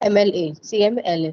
MLA CMLA,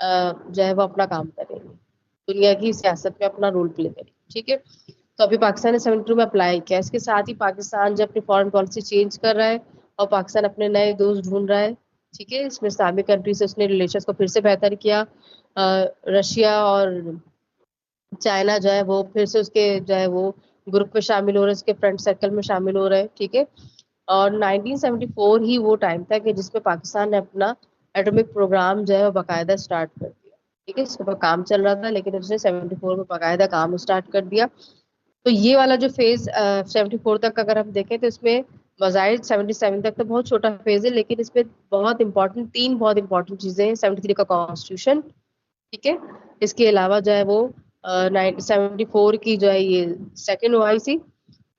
جو ہے وہ اپنا کام کریں گے, دنیا کی سیاست میں اپنا رول پلے کریں. ٹھیک ہے, تو ابھی پاکستان نے 72 میں اپلائی کیا. اس کے ساتھ ہی پاکستان جو اپنی فارن پالیسی چینج کر رہا ہے اور پاکستان اپنے نئے دوست ڈھونڈ رہا ہے. ٹھیک ہے, اس میں اسلامی کنٹری سے اس نے ریلیشنز کو پھر سے بہتر کیا. رشیا اور چائنا جو ہے وہ پھر سے اس کے جو ہے وہ گروپ میں شامل ہو رہے ہیں, اس کے فرینڈ سرکل میں شامل ہو رہے ہیں. ٹھیک ہے, اور 1974 ہی وہ ٹائم تھا کہ جس میں پاکستان نے اپنا ایٹمک پروگرام جو ہے وہ باقاعدہ اسٹارٹ کر دیا. ٹھیک ہے, اس پر کام چل رہا تھا لیکن اس نے 74 میں باقاعدہ کام اسٹارٹ کر دیا. تو یہ والا جو فیز 74 تک اگر ہم دیکھیں تو اس میں بظاہر 77 تک تو بہت چھوٹا فیز ہے, لیکن اس میں بہت امپورٹنٹ تین بہت امپورٹنٹ چیزیں ہیں. 73 کا کانسٹیٹیوشن, ٹھیک ہے, اس کے علاوہ جو ہے وہ 74 کی جو ہے یہ سیکنڈ او آئی سی,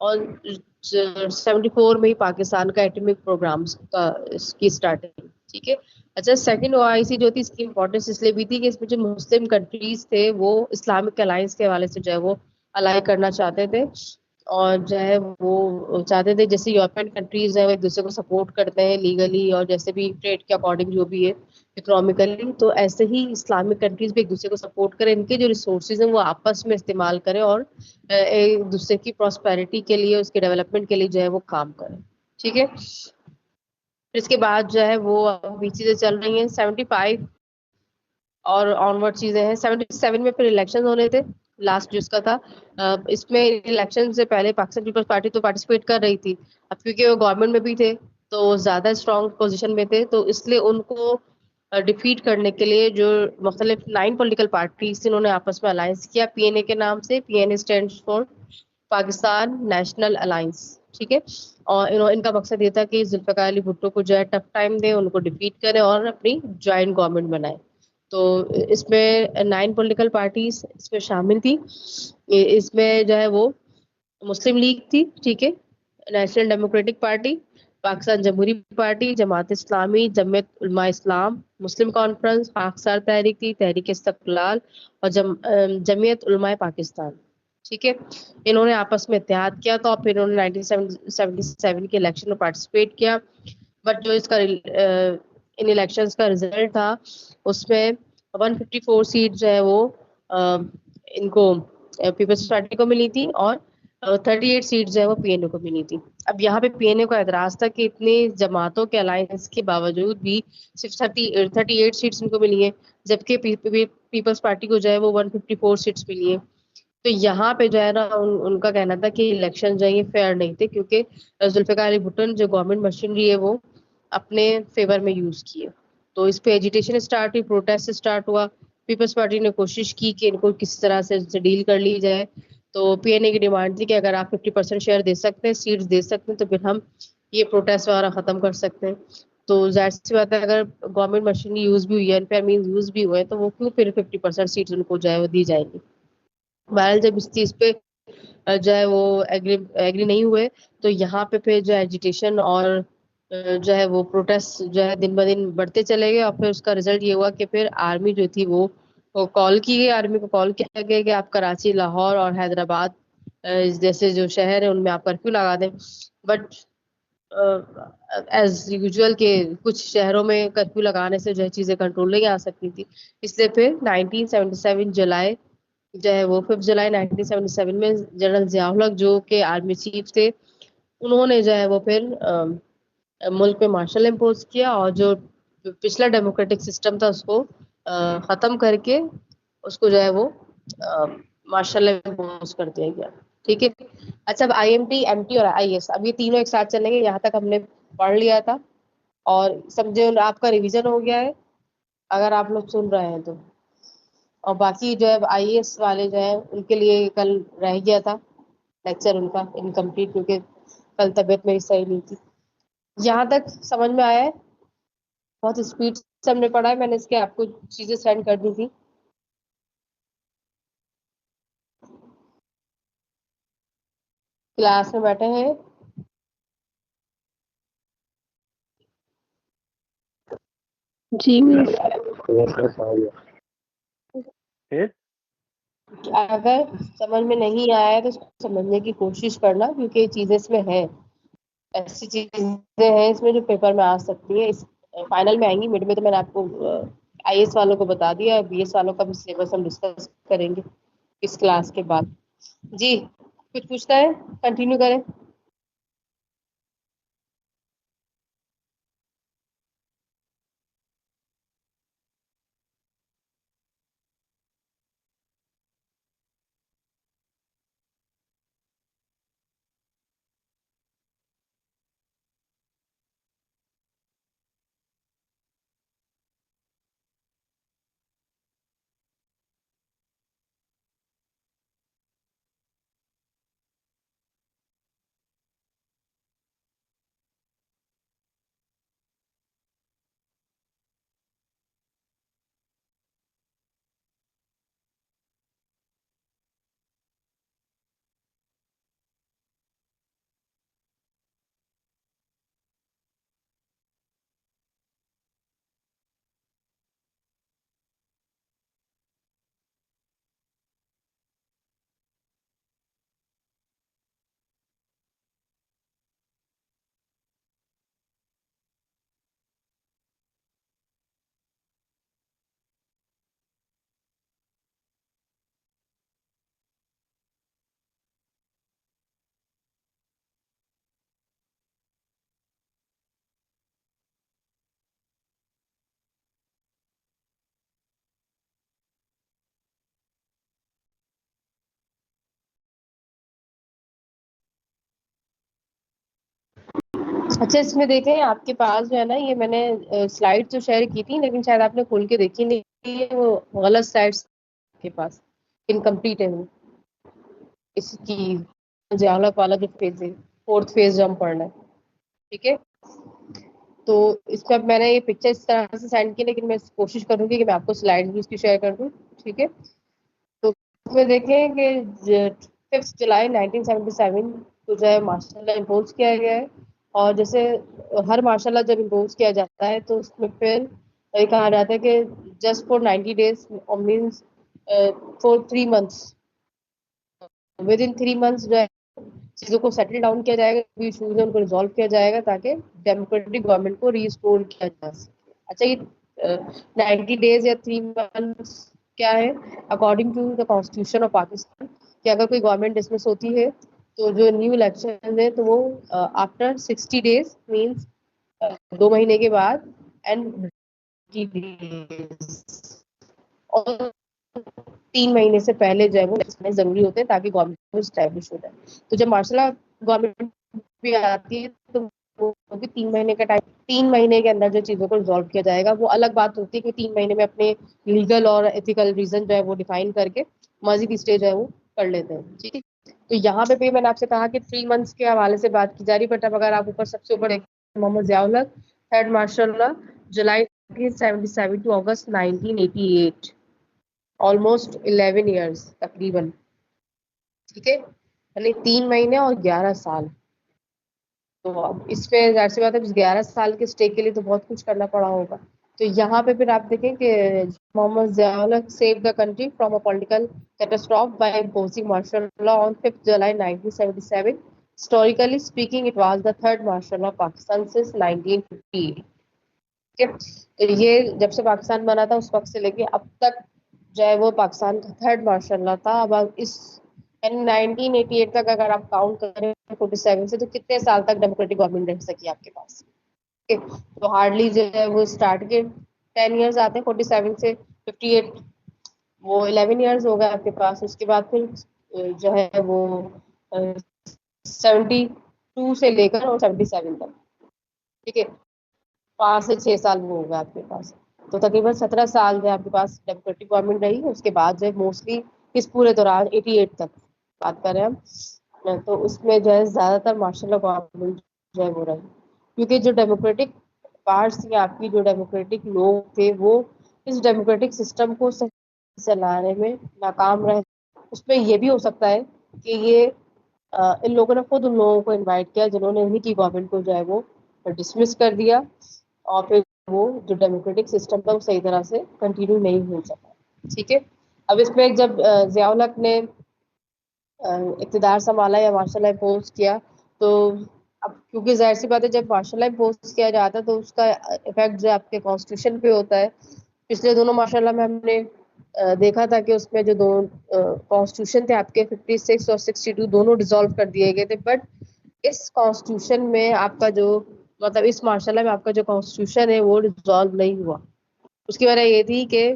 اور 74 میں ہی پاکستان کا ایٹمک پروگرام کا اس کی اسٹارٹنگ. ٹھیک ہے, اچھا, سیکنڈ او آئی سی جو تھی اس کی امپورٹینس اس لیے بھی تھی کہ اس میں جو مسلم کنٹریز تھے وہ اسلامک الائنس کے حوالے سے جو ہے وہ الائی کرنا چاہتے تھے, اور جو ہے وہ چاہتے تھے جیسے یورپین کنٹریز ہیں وہ ایک دوسرے کو سپورٹ کرتے ہیں لیگلی اور جیسے بھی ٹریڈ کے اکارڈنگ جو بھی ہے اکنامیکلی, تو ایسے ہی اسلامک کنٹریز بھی ایک دوسرے کو سپورٹ کریں, ان کے جو ریسورسز ہیں وہ آپس میں استعمال کریں اور ایک دوسرے کی پراسپیرٹی کے لیے, اس کے ڈیولپمنٹ کے لیے جو ہے وہ کام کریں. ٹھیک ہے, پھر اس کے بعد جو ہے وہ ابھی چیزیں چل رہی ہیں. 75 اور آنورڈ چیزیں ہیں. 77 میں پھر الیکشن ہونے تھے, لاسٹ جو اس کا تھا. اس میں الیکشن سے پہلے پاکستان پیپلز پارٹی تو پارٹیسپیٹ کر رہی تھی, اب کیونکہ وہ گورنمنٹ میں بھی تھے تو زیادہ اسٹرانگ پوزیشن میں تھے, تو اس لیے ان کو ڈیفیٹ کرنے کے لیے جو مختلف 9 پولیٹیکل پارٹیز تھے انہوں نے آپس میں الائنس کیا پی این اے کے نام سے. P N A stand for Pakistan national alliance. ٹھیک ہے, اور ان کا مقصد یہ تھا کہ ذوالفقار علی بھٹو کو جو ہے ٹف ٹائم دیں, ان کو ڈیفیٹ کریں اور اپنی جوائنٹ گورنمنٹ بنائیں. تو اس میں 9 پولیٹیکل پارٹیز اس میں شامل تھی. اس میں جو ہے وہ مسلم لیگ تھی, ٹھیک ہے, نیشنل ڈیموکریٹک پارٹی, پاکستان جمہوری پارٹی, جماعت اسلامی, جمعیت علماء اسلام, مسلم کانفرنس, خاکسار تحریک تھی, تحریک استقلال اور جمعیت علماء پاکستان. ٹھیک ہے, انہوں نے آپس میں اتحاد کیا تو پھر انہوں نے 1977 کے الیکشن میں پارٹیسپیٹ کیا. بٹ جو اس کا ان الیکشنز کا رزلٹ تھا اس میں 154 سیٹ جو ہے وہ ان کو پیپلز پارٹی کو ملی تھی, اور 38 سیٹ جو ہے وہ پی این اے کو ملی تھی. اب یہاں پہ پی این اے کو اعتراض تھا کہ اتنی جماعتوں کے الائنس کے باوجود بھی صرف 38 سیٹس ان کو ملی ہیں, جبکہ پیپلز پارٹی کو جو ہے وہ 154 سیٹس ملی ہیں. تو یہاں پہ جو ہے نا ان کا کہنا تھا کہ الیکشن جو ہے یہ فیئر نہیں تھے, کیونکہ ذوالفقار علی بھٹو جو گورنمنٹ مشینری ہے وہ اپنے فیور میں یوز کی ہے. تو اس پہ ایجیٹیشن اسٹارٹ ہوئی, پروٹیسٹ اسٹارٹ ہوا. پیپلز پارٹی نے کوشش کی کہ ان کو کسی طرح سے ڈیل کر لی جائے. تو پی این اے کی ڈیمانڈ تھی کہ اگر آپ 50% شیئر دے سکتے ہیں, سیٹس دے سکتے ہیں, تو پھر ہم یہ پروٹیسٹ وغیرہ ختم کر سکتے ہیں. تو ظاہر سی بات ہے اگر گورنمنٹ مشینری یوز بھی ہوئی ہے, انفیئر مینز یوز بھی ہوئے, تو وہ کیوں پھر 50% سیٹس ان کو جو ہے وہ دی جائیں گی. بہرحال جب اس چیز پہ جو ہے وہ ایگری نہیں ہوئے تو یہاں پہ پھر جو ایجیٹیشن اور جو ہے وہ پروٹیسٹ جو ہے دن بدن بڑھتے چلے گئے, اور پھر اس کا رزلٹ یہ ہوا کہ پھر آرمی جو تھی وہ کال کی گئی, آرمی کو کال کیا گیا کہ آپ کراچی, لاہور اور حیدرآباد جیسے جو شہر ہیں ان میں آپ کرفیو لگا دیں. بٹ ایز یوزول کے کچھ شہروں میں کرفیو لگانے سے جو ہے چیزیں کنٹرول نہیں آ سکتی تھی, اس لیے پھر 1977 جولائی جو ہے وہ 5 جولائی 1977 میں جنرل ضیاء الحق جو کہ آرمی چیف تھے, انہوں نے جو ہے وہ پھر ملک میں مارشل امپوز کیا, اور جو پچھلا ڈیموکریٹک سسٹم تھا اس کو ختم کر کے اس کو جو ہے وہ مارشل امپوز کر دیا گیا. ٹھیک ہے, اچھا, اب I M T, M T اور آئی ایس, اب یہ تینوں ایک ساتھ چلیں گے. یہاں تک ہم نے پڑھ لیا تھا اور سمجھے آپ کا ریویژن ہو گیا ہے اگر آپ لوگ سن رہے ہیں تو. اور باقی جو ہے آئی اے ایس والے جو ہیں ان کے لیے کل رہ گیا تھا لیکچر ان کا انکمپلیٹ, کیونکہ کل طبیعت میری صحیح نہیں تھی. یہاں تک سمجھ میں آیا ہے؟ بہت اسپیڈ سے ہم نے پڑھا ہے, میں نے اس کے آپ کو چیزیں سینڈ کر دی تھی. کلاس میں بیٹھے ہیں؟ جی مس. اگر سمجھ میں نہیں آیا تو سمجھنے کی کوشش کرنا, کیونکہ یہ چیزیں اس میں ہیں, ایسی چیزیں ہیں اس میں جو پیپر میں آ سکتی ہیں. اس فائنل میں آئیں گی, مڈ میں تو میں نے آپ کو IAS والوں کو بتا دیا, BS والوں کا بھی سلیبس ہم ڈسکس کریں گے اس کلاس کے بعد. جی کچھ پوچھتا ہے, کنٹینیو کریں. اچھا اس میں دیکھیں آپ کے پاس جو ہے نا, یہ میں نے سلائڈ تو شیئر کی تھی لیکن شاید آپ نے کھول کے دیکھی نہیں, وہ غلط سلائڈس کے پاس انکمپلیٹ ہے. وہ اس کی جالک والا جو فیز ہے, 4th فیز جو ہم پڑھنا ہے, ٹھیک ہے. تو اس میں میں نے یہ پکچر اس طرح سے سینڈ کی, لیکن میں کوشش کروں گی کہ میں آپ کو سلائڈ بھی اس کی شیئر کر دوں, ٹھیک ہے. تو اس میں دیکھیں کہ 5 جولائی 1977 کو جو ہے ماشاء اللہ امپوز کیا گیا ہے. اور جیسے ہر ماشاء اللہ جب امپوز کیا جاتا ہے تو اس میں پھر یہ کہا جاتا ہے کہ just for 90 days minus for 3 months, with in 3 months جو ہے چیزوں کو سیٹل ڈاؤن کیا جائے گا, ایشوز ان کو ریزالو کیا جائے گا تاکہ ڈیموکریٹک گورنمنٹ کو ریسٹور کیا جا سکے. اچھا یہ 90 days یا 3 months کیا ہے, according to the constitution of Pakistan, کہ اگر کوئی گورنمنٹ ڈسمس ہوتی ہے تو جو نیو الیکشن ہے تو وہ آفٹر 60 days مینس 2 مہینے کے بعد, اینڈ اور 3 مہینے سے پہلے جو ہے وہ ضروری ہوتے ہیں تاکہ گورنمنٹ اسٹیبلش ہو جائے. تو جب مارشل گورنمنٹ بھی آتی ہے تو وہ 3 مہینے کا ٹائم, 3 مہینے کے اندر جو چیزوں کو ریزالو کیا جائے گا. وہ الگ بات ہوتی ہے کہ 3 مہینے میں اپنے لیگل اور ایتھیکل ریزن جو ہے وہ ڈیفائن کر کے مزید اسٹیج ہے وہ کر لیتے ہیں, ٹھیک ہے. تو یہاں پہ بھی میں نے آپ سے کہا کہ 3 months کے حوالے سے بات کی جا رہی, بٹ اب اگر آپ اوپر سب سے اوپر محمد Zia ul Haq, 3rd martial law, July 1977 to August 1988, almost 11 years تقریباً, ٹھیک ہے, یعنی 3 مہینے اور 11 سال. تو اب اس پہ ظاہر سی بات ہے 11 سال کے اسٹے کے لیے تو بہت کچھ کرنا پڑا ہوگا. تو یہاں پہ پھر آپ دیکھیں کہ محمد ضیاء الحق save the country from a political catastrophe by imposing martial law on 5th July 1977. Historically speaking, it was the 3rd martial law of Pakistan since 1958. تو یہ جب سے پاکستان بنا تھا اس وقت سے لے کے اب تک جو ہے وہ پاکستان کا 3rd مارشل لا تھا. اب اس 1988 تک اگر آپ کاؤنٹ کریں 47 سے, تو کتنے سال تک ڈیموکریٹک گورنمنٹ رہ سکی آپ کے پاس؟ تو ہارڈلی جو ہے وہ اسٹارٹ کے 10 years آتے ہیں 47 سے 58, وہ 11 years ہو گئے آپ کے پاس. اس کے بعد پھر جو ہے وہ 72 سے لے کر اور 77 تک, ٹھیک ہے, 5 سے 6 سال وہ ہوگا آپ کے پاس. تو تقریباً 17 سال جو ہے آپ کے پاس ڈیموکریٹک گورنمنٹ رہی. اس کے بعد جو ہے موسٹلی اس پورے دوران 88 تک بات کر رہے ہیں ہم, تو اس میں جو ہے زیادہ تر ماشاء اللہ گورنمنٹ جو ہے وہ رہی, کیونکہ جو ڈیموکریٹک پارٹس یا آپ کی جو ڈیموکریٹک لوگ تھے وہ اس ڈیموکریٹک سسٹم کو صحیح چلانے میں ناکام رہے. اس میں یہ بھی ہو سکتا ہے کہ یہ ان لوگوں نے خود ان لوگوں کو انوائٹ کیا جنہوں نے انہیں کی گورنمنٹ کو جو ہے وہ ڈسمس کر دیا, اور پھر وہ جو ڈیموکریٹک سسٹم تھا وہ صحیح طرح سے کنٹینیو نہیں ہو سکا, ٹھیک ہے. اب اس میں جب ضیاء الحق نے اقتدار سنبھالا یا مارشل لا امپوز کیا, تو اب کیونکہ ظاہر سی بات ہے جب مارشل لا امپوز کیا جاتا ہے تو اس کا افیکٹ جو آپ کے کانسٹیٹیوشن پہ ہوتا ہے. پچھلے دونوں ماشاءاللہ میں ہم نے دیکھا تھا کہ اس میں جو دو کانسٹیٹیوشن تھے آپ کے 56 اور 62 دونوں ڈیزالو کر دیے گئے تھے، بٹ اس کانسٹیٹیوشن میں آپ کا جو مطلب اس ماشاءاللہ میں آپ کا جو کانسٹیٹیوشن ہے وہ ڈیزالو نہیں ہوا. اس کی وجہ یہ تھی کہ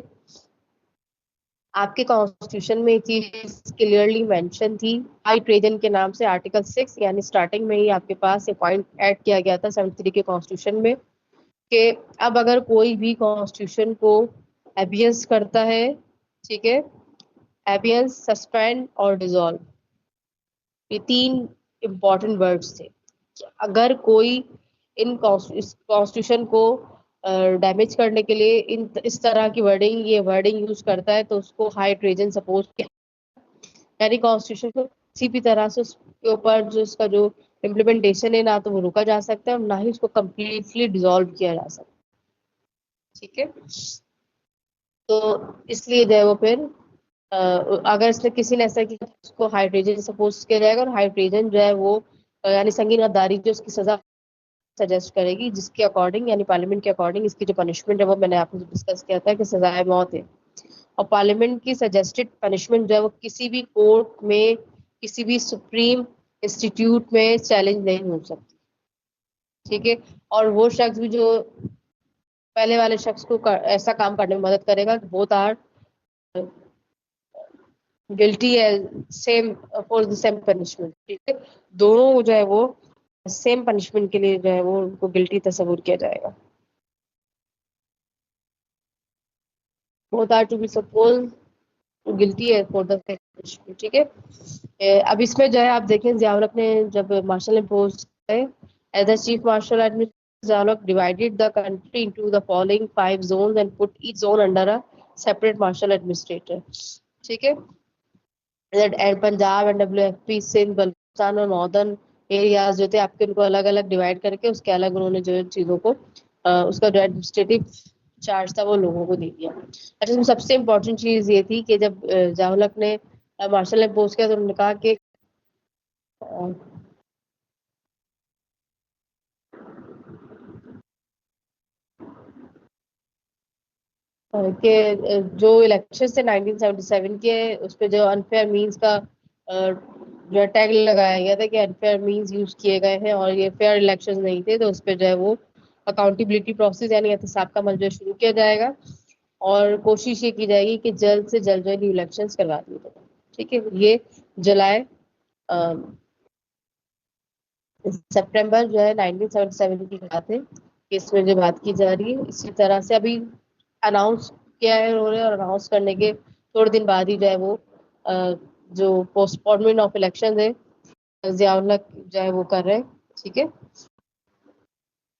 آپ کے کانسٹیٹیوشن میں یہ چیز کلیئرلی مینشن تھی ہائی ٹریجن کے نام سے آرٹیکل 6، یعنی سٹارٹنگ میں ہی آپ کے پاس یہ پوائنٹ ایڈ کیا گیا تھا 73 کے کانسٹیٹیوشن میں کہ اب اگر کوئی بھی کانسٹیٹیوشن کو ایبیئنس کرتا ہے، ٹھیک ہے، ایبیئنس، سسپینڈ اور ڈیزالو، یہ 3 امپورٹنٹ ورڈز تھے. اگر کوئی ان کانسٹیٹیوشن کو ڈیمیج کرنے کے لیے اس طرح کی یہ ورڈنگ یوز کرتا ہے تو اس کو ہائی ٹریجن سپوز کیا، یعنی کانسٹیٹیوشن کو کسی بھی طرح سے اس کے اوپر جو اس کا جو امپلیمنٹیشن ہے نہ تو وہ روکا جا سکتا ہے اور نہ ہی اس کو کمپلیٹلی ڈیزالو کیا جا سکتا ہے. ٹھیک ہے، تو اس لیے جو ہے وہ پھر اگر اس نے کسی نے ایسا کیا اس کو ہائیڈریجن سپوز کیا جائے گا، اور ہائیڈریجن جو ہے وہ یعنی سنگین غداری جو اس کی سزا سجیسٹ کرے گی، جس کے اکارڈنگ یعنی پارلیمنٹ کے اکارڈنگ اس کی جو پنشمنٹ ہے وہ میں نے آپ کو ڈسکس کیا تھا کہ سزائے موت ہے. اور پارلیمنٹ کی سجیسٹڈ پنشمنٹ جو ہے وہ کسی بھی کورٹ میں کسی بھی سپریم انسٹیٹیوٹ میں چیلنج نہیں ہو سکتی. ٹھیک ہے، اور وہ شخص بھی جو پہلے والے شخص کو ایسا کام کرنے میں مدد کرے گا کہ بوتھ آر گلٹی ہے same for the same punishment. ٹھیک ہے، دونوں جو ہے وہ سیم پنشمنٹ کے لیے جو ہے وہ ان کو گلٹی تصور کیا جائے گا. Both are to be supposed guilty ہے فور دا سیم پنشمنٹ. ٹھیک ہے، اب اس میں جو ہے آپ دیکھیں ضیاء الحق نے جب مارشل امپوز کرے as a chief marshal Zia ul Haq divided the country into the following 5 zones and put each zone under a separate martial administrator. ٹھیک ہے، پنجاب اینڈ WFP سندھ بلوچستان اور ناردرن ایریاز جو تھے آپ کے ان کو الگ الگ ڈیوائڈ کر کے اس کے الگ انہوں نے جو چیزوں کو اس کا جو ایڈمنسٹریٹو چارج تھا وہ لوگوں کو دے دیا. اچھا، اس میں سب سے امپورٹنٹ چیز یہ تھی کہ جب ضیاء الحق نے مارشل امپوز کیا تو انہوں نے کہا کہ کہ جو الیکشن تھے 1977 کے اس پہ جو انفیئر مینس کا جو ٹیگ لگایا گیا تھا کہ انفیئر مینس یوز کیے گئے ہیں اور یہ فیئر الیکشن نہیں تھے، تو اس پہ جو ہے وہ اکاؤنٹیبلٹی پروسیس یعنی احتساب کا عمل جو شروع کیا جائے گا اور کوشش یہ کی جائے گی کہ جلد سے جلد جو ہے الیکشن کروا دیے جائیں. ٹھیک ہے، یہ جولائی سپٹمبر جو ہے 1977 کی بات ہے کہ اس میں جو بات کی جا رہی ہے. اسی طرح سے ابھی اناؤنس کیا ہے انہوں نے، اور اناؤنس کرنے کے تھوڑے دن بعد ہی جو ہے وہ جو پوسٹ پونمنٹ آف الیکشن ہے ضیاء الحق جو ہے وہ کر رہے ہیں. ٹھیک ہے،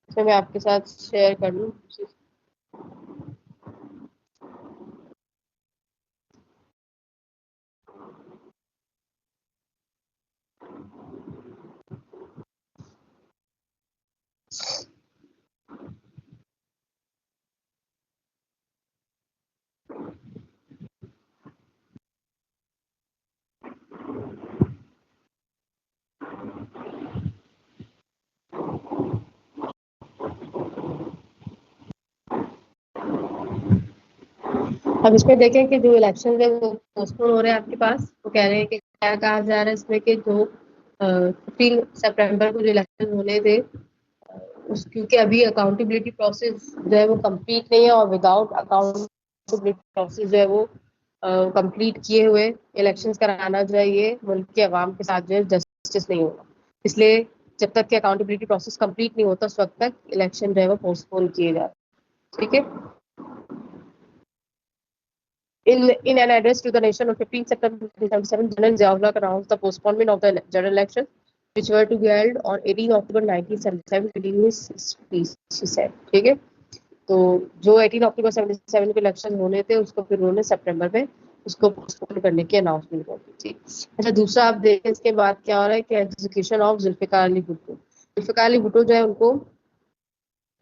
تو میں آپ کے ساتھ شیئر کر لوں. اب اس میں دیکھیں کہ جو الیکشن ہے وہ پوسٹ پون ہو رہے ہیں آپ کے پاس. وہ کہہ رہے ہیں کہ کیا کہا جا رہا ہے اس میں کہ جو 15 سپٹمبر کو جو الیکشن ہونے تھے کیونکہ ابھی اکاؤنٹیبلٹی پروسیس جو ہے وہ کمپلیٹ نہیں ہے اور وداؤٹ اکاؤنٹیبلٹی پروسیس جو ہے وہ کمپلیٹ کیے ہوئے الیکشن کرانا جو ہے یہ ملک کے عوام کے ساتھ جو ہے جسٹس نہیں ہوگا. اس لیے جب تک کہ اکاؤنٹیبلٹی پروسیس کمپلیٹ نہیں ہوتا اس وقت تک الیکشن جو ہے وہ پوسٹ پون کیے جاتے. ٹھیک ہے، In an address to the nation on 15 September 1977, General Zia-ul-Haq announced the postponement of the general elections, which were to be held on 18 October 1977, continuing his speech, she said. ٹھیک ہے، تو جو 18 اکتوبر 77 کے الیکشن ہونے تھے اس کو پھر انہوں نے سپٹمبر میں اس کو پوسٹ پون کرنے کی اناؤنسمنٹ کر دی. اچھا، دوسرا آپ دیکھیں اس کے بعد کیا ہو رہا ہے کہ ایگزیکیوشن آف ذوالفقار علی بھٹو. ذوالفقار علی بھٹو جو ہے ان کو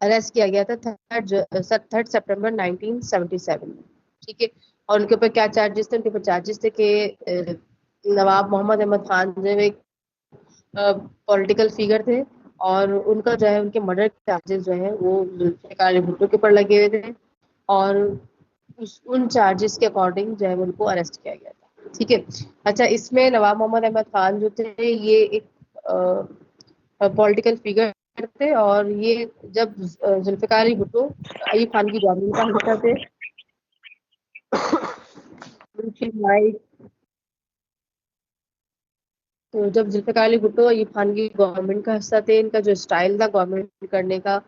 اریسٹ کیا گیا تھا 3 سپٹمبر 1977 میں. ٹھیک ہے، اور ان کے اوپر کیا چارجز تھے؟ ان کے اوپر چارجز تھے کہ نواب محمد احمد خان جو ایک پولیٹیکل فگر تھے اور ان کا جو ہے ان کے مرڈر کے چارجز جو ہے وہ ذوالفقار علی بھٹو کے اوپر لگے ہوئے تھے. اور ان چارجز کے اکارڈنگ جو ہے ان کو اریسٹ کیا گیا تھا. ٹھیک ہے. اچھا اس میں نواب محمد احمد خان جو تھے یہ ایک پولیٹیکل فگر تھے اور یہ جب ذوالفقار علی بھٹو ایوب خان کی گورنمنٹ کا حصہ تھے تو جب ذوالفقار علی بھٹو ایوب خان کی گورنمنٹ کا حصہ تھے ان کا جو اسٹائل تھا گورنمنٹ کرنے کا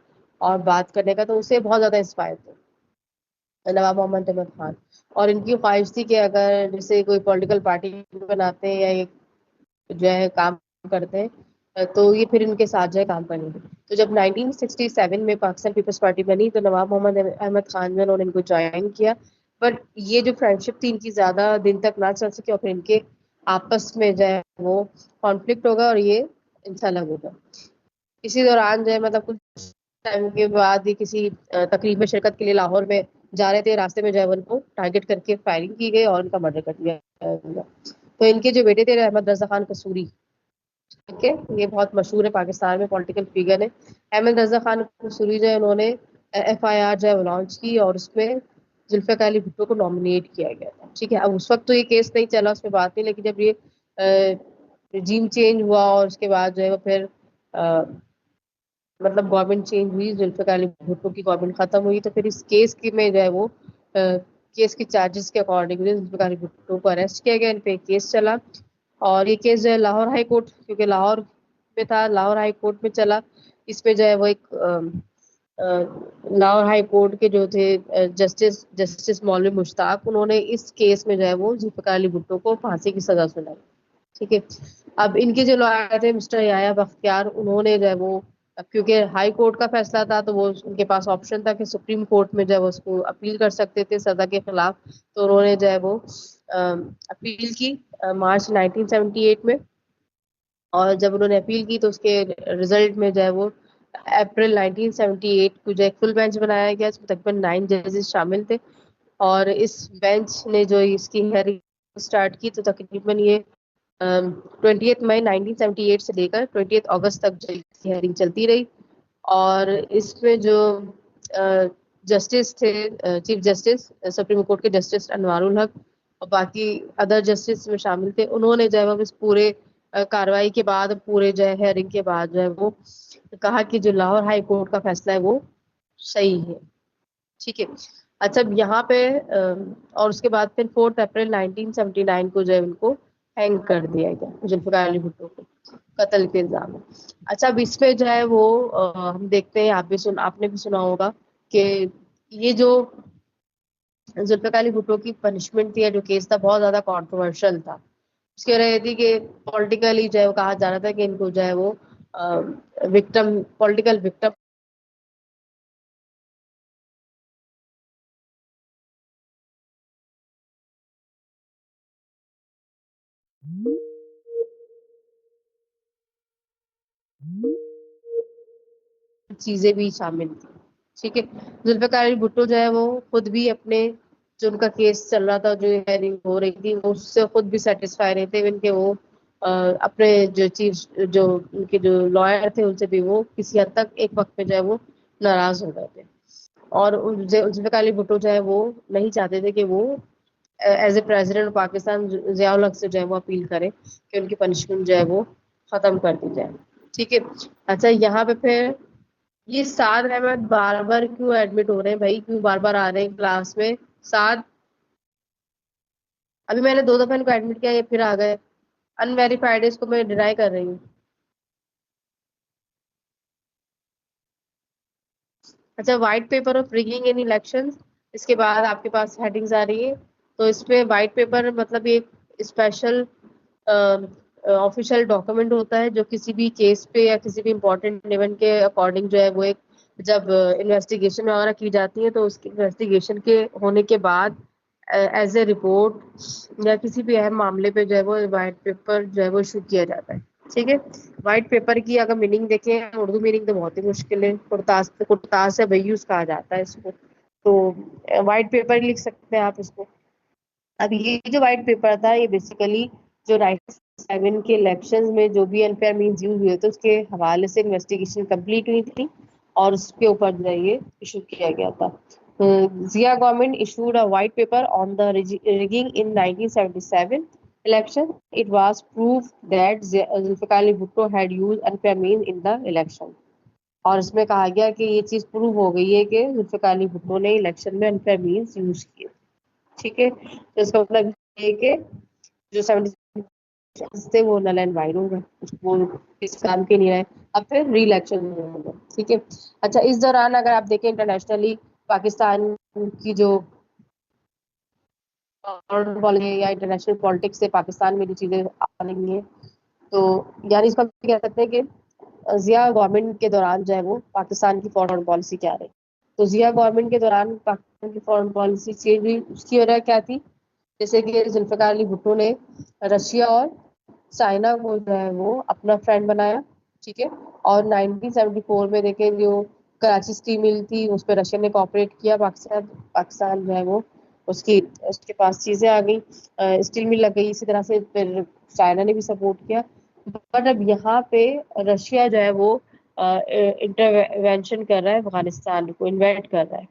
اور بات کرنے کا تو اسے بہت زیادہ انسپائر تھے نواب محمد احمد خان. اور ان کی خواہش تھی کہ اگر جیسے کوئی پولیٹیکل پارٹی بناتے ہیں یا ایک جو ہے کام کرتے ہیں تو یہ پھر ان کے ساتھ جو ہے کام کریں گے. تو جب 1967 میں پاکستان پیپلز پارٹی بنی تو نواب محمد احمد خان جو انہوں نے ان کو جوائن کیا. بٹ یہ جو فرینڈشپ تھی ان کی زیادہ دن تک نہ چل سکی اور پھر ان کے آپس میں جو ہے وہ کانفلکٹ ہوگا اور یہ ان سے الگ ہوگا. اسی دوران جو ہے مطلب کچھ ٹائم کے بعد یہ کسی تقریب میں شرکت کے لیے لاہور میں جا رہے تھے. راستے میں جو ہے ان کو ٹارگیٹ کر کے فائرنگ کی گئی اور ان کا مرڈر کر دیا گیا. تو ان کے جو بیٹے تھے احمد رضا خان قصوری, ٹھیک ہے, یہ بہت مشہور ہے پاکستان میں پولیٹیکل فگر ہے. احمد رضا خان قصوری جو ہے انہوں نے FIR جو ہے لانچ کی اور اس میں ذوالفقار علی بھٹو کو نامنیٹ کیا گیا تھا. ٹھیک ہے. اب اس وقت تو یہ کیس نہیں چلا, اس پہ بات نہیں, لیکن جب یہ رجیم چینج ہوا اور اس کے بعد جو ہے وہ پھر مطلب گورنمنٹ چینج ہوئی, ذوالفقار علی بھٹو کی گورنمنٹ ختم ہوئی, تو پھر اس کیس کی میں جو ہے وہ کیس کی چارجز کے اکارڈنگ ذوالفقار علی بھٹو کو اریسٹ کیا گیا. ان پہ کیس چلا اور یہ کیس جو ہے لاہور ہائی کورٹ, کیونکہ لاہور میں تھا, لاہور ہائی کورٹ میں چلا. اس پہ جو ہے وہ ایک لاہور ہائی کورٹ کے جو تھے جسٹس مولوی مشتاق, انہوں نے اس کیس میں جو ہے وہ ذوالفقار علی بھٹو کو پھانسی کی سزا سنائی. ٹھیک ہے. اب ان کے جو لائر تھے مسٹر یحییٰ بختیار, انہوں نے جو ہے وہ کیونکہ ہائی کورٹ کا فیصلہ تھا تو وہ ان کے پاس آپشن تھا کہ سپریم کورٹ میں جو ہے وہ اس کو اپیل کر سکتے تھے سزا کے خلاف. تو انہوں نے جو ہے وہ اپیل کی مارچ 1978 میں, اور جب انہوں نے اپیل کی تو اس کے رزلٹ میں جو ہے وہ اپریل 1978 کو جو ایک فل بینچ بنایا گیا, اس میں تقریباً 9 ججز شامل تھے. اور اس بینچ نے جو اس کی ہیئرنگ اسٹارٹ کی تو تقریباً یہ 20 مئی 1978 سے لے کر 20 اگست تک ہیئرنگ چلتی رہی. اور اس میں جو جسٹس تھے, چیف جسٹس سپریم کورٹ کے جسٹس انوار الحق اور باقی ادر جسٹس میں شامل تھے, انہوں نے جو ہے وہ اس پورے کاروائی کے بعد پورے جو ہے ہیئرنگ کے بعد جو ہے وہ کہا کہ جو لاہور ہائی کورٹ کا فیصلہ ہے وہ صحیح ہے. ٹھیک ہے. اچھا یہاں پہ اور اس کے بعد پھر 4 اپریل 1979 کو جو ہے ان کو ہینگ کر دیا گیا ذوالفقار علی بھٹو کو قتل کے الزام میں. اچھا اب اس پہ جو ہے وہ ہم دیکھتے ہیں, آپ نے بھی سنا ہوگا کہ یہ جو ذوالفقار علی بھٹو کی پنشمنٹ تھی, جو کیس تھا بہت زیادہ کانٹروورشل تھا. اس کے رہی تھی کہ پولیٹیکلی جو ہے وہ کہا جا رہا تھا کہ ان کو جو ہے وہ وکٹم پولیٹیکل وکٹم چیزیں بھی شامل تھی. ٹھیک ہے. ذوالفقار علی بھٹو جو ہے وہ خود بھی اپنے جو ان کا کیس چل رہا تھا, جو ہیئرنگ ہو رہی تھی, وہ اس سے خود بھی سیٹسفائی رہے تھے. ان کے وہ اپنے جو چیف جو ان کے جو لائر تھے ان سے بھی وہ کسی حد تک ایک وقت پہ جو ہے وہ ناراض ہو گئے تھے. اور ذوالفقار علی بھٹو جو ہے وہ نہیں چاہتے تھے کہ وہ as a president Pakistan Zia الحق سے جو ہے وہ اپیل کرے کہ ان کی پنشمنٹ جو ہے وہ ختم کر دی جائے. ٹھیک ہے. اچھا یہاں پہ پھر یہ سعد احمد بار بار کیوں ایڈمٹ ہو رہے ہیں بھائی, کیوں بار بار آ رہے ہیں کلاس میں؟ سعد, ابھی میں نے 2 دفعہ ان کو ایڈمٹ کیا, یہ پھر آ گئے ان ویریفائڈ, اس کو میں ڈینائی کر رہی ہوں. اچھا white paper of rigging in election, اس کے بعد آپ کے پاس ہیڈنگز آ رہی ہے. تو اس پہ وائٹ پیپر مطلب ایک اسپیشل آفیشیل ڈاکومنٹ ہوتا ہے جو کسی بھی کیس پہ یا کسی بھی امپورٹنٹ ایونٹ کے اکارڈنگ جو ہے وہ ایک جب انویسٹیگیشن وغیرہ کی جاتی ہے تو اس کی انویسٹیگیشن کے ہونے کے بعد ایز اے رپورٹ یا کسی بھی اہم معاملے پہ جو ہے وہ وائٹ پیپر جو ہے وہ ایشو کیا جاتا ہے. ٹھیک ہے. وائٹ پیپر کی اگر میننگ دیکھیں, اردو میننگ تو بہت ہی مشکل ہے, کرتاس سے بیوس کہا جاتا ہے اس کو, تو وائٹ پیپر لکھ سکتے ہیں آپ اس کو. اب یہ جو وائٹ پیپر تھا یہ بیسیکلی جو 97 کے الیکشن میں جو بھی انفیئر مینز یوز ہوئے تھے اس کے حوالے سے انویسٹیگیشن کمپلیٹ ہوئی تھی اور اس کے اوپر جو ہے یہ ایشو کیا گیا تھا. Zia government issued a white paper on the rigging in 1977 election. It was proof that Zulfikar Ali Bhutto had used unfair means in the election. اور اس میں کہا گیا کہ یہ چیز پروو ہو گئی ہے کہ ذوالفقار علی بھٹو نے الیکشن میں انفیئر مینس یوز کیے. ٹھیک ہے, تو اس کا مطلب یہ کہ جو 77 تھے وہ نل اینڈ وائڈ ہو گئے, وہ کس کام کے نہیں رہے, اب پھر ری الیکشن ہو گئے. ٹھیک ہے. اچھا, اس دوران اگر آپ دیکھیں انٹرنیشنلی پاکستان کی جو یا انٹرنیشنل پالیٹکس سے پاکستان میں جو چیزیں آ رہی ہیں, تو یعنی اس کو کہہ سکتے ہیں کہ ضیاء گورنمنٹ کے دوران جو ہے وہ پاکستان کی فارن پالیسی کیا رہی. تو ضیاء گورنمنٹ کے دوران پاکستان کی فارن پالیسی چینج ہوئی. اس کی وجہ کیا تھی, جیسے کہ ذوالفقار علی بھٹو نے رشیا اور چائنا کو جو ہے وہ اپنا فرینڈ بنایا. ٹھیک ہے. اور 1974 میں دیکھیں جو کراچی اسٹیل مل تھی اس پہ رشیا نے کوآپریٹ کیا. پاکستان جو ہے وہ اس کے پاس چیزیں آ گئی, اسٹیل مل لگ گئی. اسی طرح سے پھر چائنا نے بھی سپورٹ کیا. بٹ اب یہاں پہ رشیا جو ہے وہ انٹروینشن کر رہا ہے افغانستان کو, انویٹ کر رہا ہے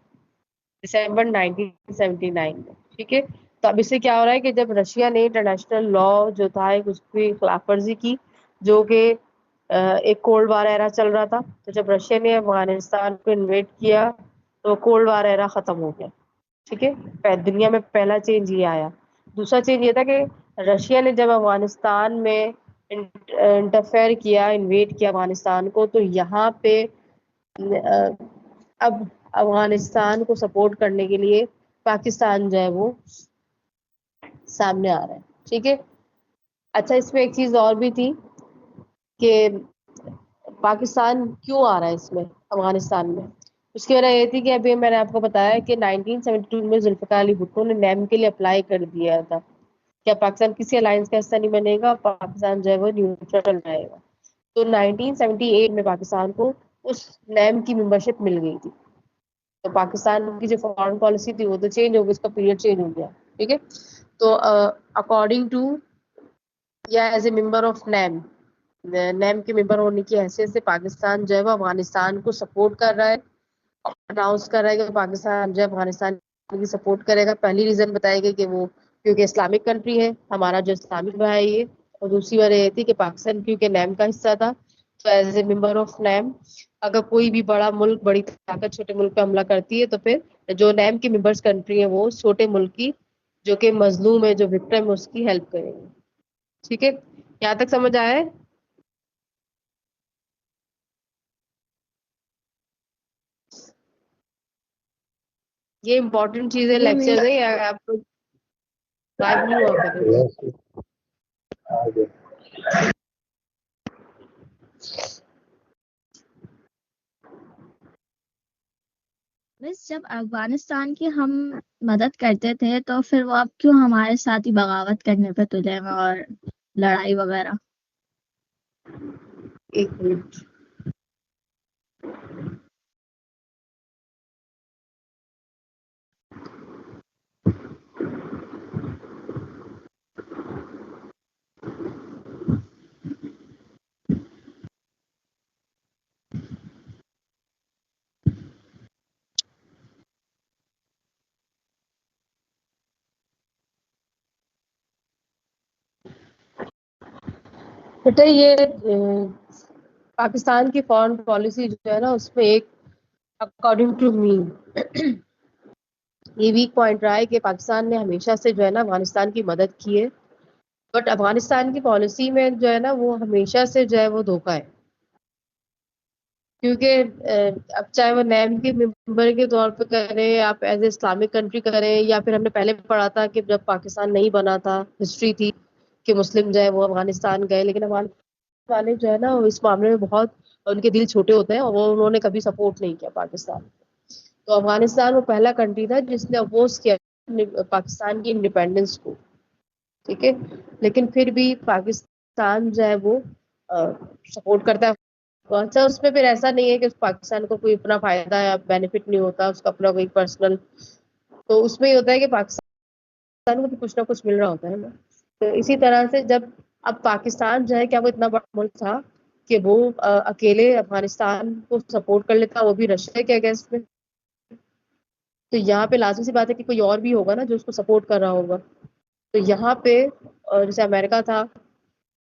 دسمبر 1979 میں. ٹھیک ہے. تو اب اس سے کیا ہو رہا ہے کہ جب رشیا نے انٹرنیشنل لا جو تھا اس کی خلاف ورزی کی, جو کہ ایک کولڈ وار ایرا چل رہا تھا, تو جب رشیا نے افغانستان کو انویٹ کیا تو کولڈ وار ایرا ختم ہو گیا. ٹھیک ہے. دنیا میں پہلا چینج یہ آیا. دوسرا چینج یہ تھا کہ رشیا نے جب افغانستان میں انٹرفیئر کیا, انویٹ کیا افغانستان کو, تو یہاں پہ اب افغانستان کو سپورٹ کرنے کے لیے پاکستان جو ہے وہ سامنے آ رہا ہے. ٹھیک ہے. اچھا, اس میں ایک چیز اور بھی تھی کہ پاکستان کیوں آ رہا ہے اس میں افغانستان میں. اس کی وجہ یہ تھی کہ ابھی میں نے آپ کو بتایا کہ 1972 میں ذوالفقار علی بھٹو نے نیم کے لیے اپلائی کر دیا تھا کیا پاکستان کسی الائنس کا حصہ نہیں بنے گا, پاکستان جو ہے وہ نیوٹرل رہے گا. تو 1978 میں پاکستان کو اس نیم کی ممبرشپ مل گئی تھی. تو پاکستان کی جو فارن پالیسی تھی وہ تو چینج ہو گئی, اس کا پیریڈ چینج ہو گیا. ٹھیک ہے. تو اکارڈنگ ٹو یا ایز اے ممبر آف نیم کے ممبر ہونے کی حیثیت سے پاکستان جو ہے وہ افغانستان کو سپورٹ کر رہا ہے, اناؤنس کر رہا ہے کہ پاکستان جو ہے افغانستان کی سپورٹ کرے گا. پہلی ریزن بتائے گا کہ وہ کیونکہ اسلامک کنٹری ہے, ہمارا جو اسلامک بھائی ہے یہ, اور دوسری وجہ یہ تھی کہ پاکستان کیونکہ نیم کا حصہ تھا, تو ایز اے ممبر آف نیم اگر کوئی بھی بڑا ملک, بڑی طاقت چھوٹے ملک پہ حملہ کرتی ہے تو پھر جو نیم کی ممبرس کنٹری ہے وہ چھوٹے ملک کی جو کہ مظلوم ہے, جو وکٹم ہے, اس کی ہیلپ کرے گی. ٹھیک ہے. یہاں تک سمجھ آیا ہے؟ یہ امپورٹنٹ چیزیں لیکچر ہے, یا آپ کو غائب نہیں ہوا کرے. بس جب افغانستان کی ہم مدد کرتے تھے تو پھر وہ اب کیوں ہمارے ساتھ ہی بغاوت کرنے پہ تلے ہیں اور لڑائی وغیرہ. ایک منٹ. بیٹا یہ پاکستان کی فارن پالیسی جو ہے نا, اس میں ایک اکارڈنگ ٹو می یہ ویک پوائنٹ رہا ہے کہ پاکستان نے ہمیشہ سے جو ہے نا افغانستان کی مدد کی ہے, بٹ افغانستان کی پالیسی میں جو ہے نا وہ ہمیشہ سے جو ہے وہ دھوکہ ہے. کیونکہ اب چاہے وہ نیم کے ممبر کے طور پہ کریں, آپ ایز اے اسلامک کنٹری کریں, یا پھر ہم نے پہلے پڑھا تھا کہ جب پاکستان نہیں بنا تھا ہسٹری تھی کہ مسلم جو ہے وہ افغانستان گئے, لیکن افغانستان والے جو ہے نا اس معاملے میں بہت ان کے دل چھوٹے ہوتے ہیں, اور وہ انہوں نے کبھی سپورٹ نہیں کیا پاکستان. تو افغانستان وہ پہلا کنٹری تھا جس نے اپوز کیا پاکستان کی انڈیپینڈنس کو. ٹھیک ہے. لیکن پھر بھی پاکستان جو ہے وہ سپورٹ کرتا ہے. اچھا, اس میں پھر ایسا نہیں ہے کہ پاکستان کو کوئی اپنا فائدہ یا بینیفٹ نہیں ہوتا, اس کا اپنا کوئی پرسنل, تو اس میں یہ ہوتا ہے کہ پاکستان کو بھی کچھ نہ کچھ مل رہا ہوتا ہے نا. تو اسی طرح سے جب اب پاکستان جو ہے, کیا وہ اتنا بڑا ملک تھا کہ وہ اکیلے افغانستان کو سپورٹ کر لیتا, وہ بھی رشیا کے اگینسٹ میں. تو یہاں پہ لازمی سی بات ہے کہ کوئی اور بھی ہوگا نا جو اس کو سپورٹ کر رہا ہوگا. تو یہاں پہ جیسے امریکہ تھا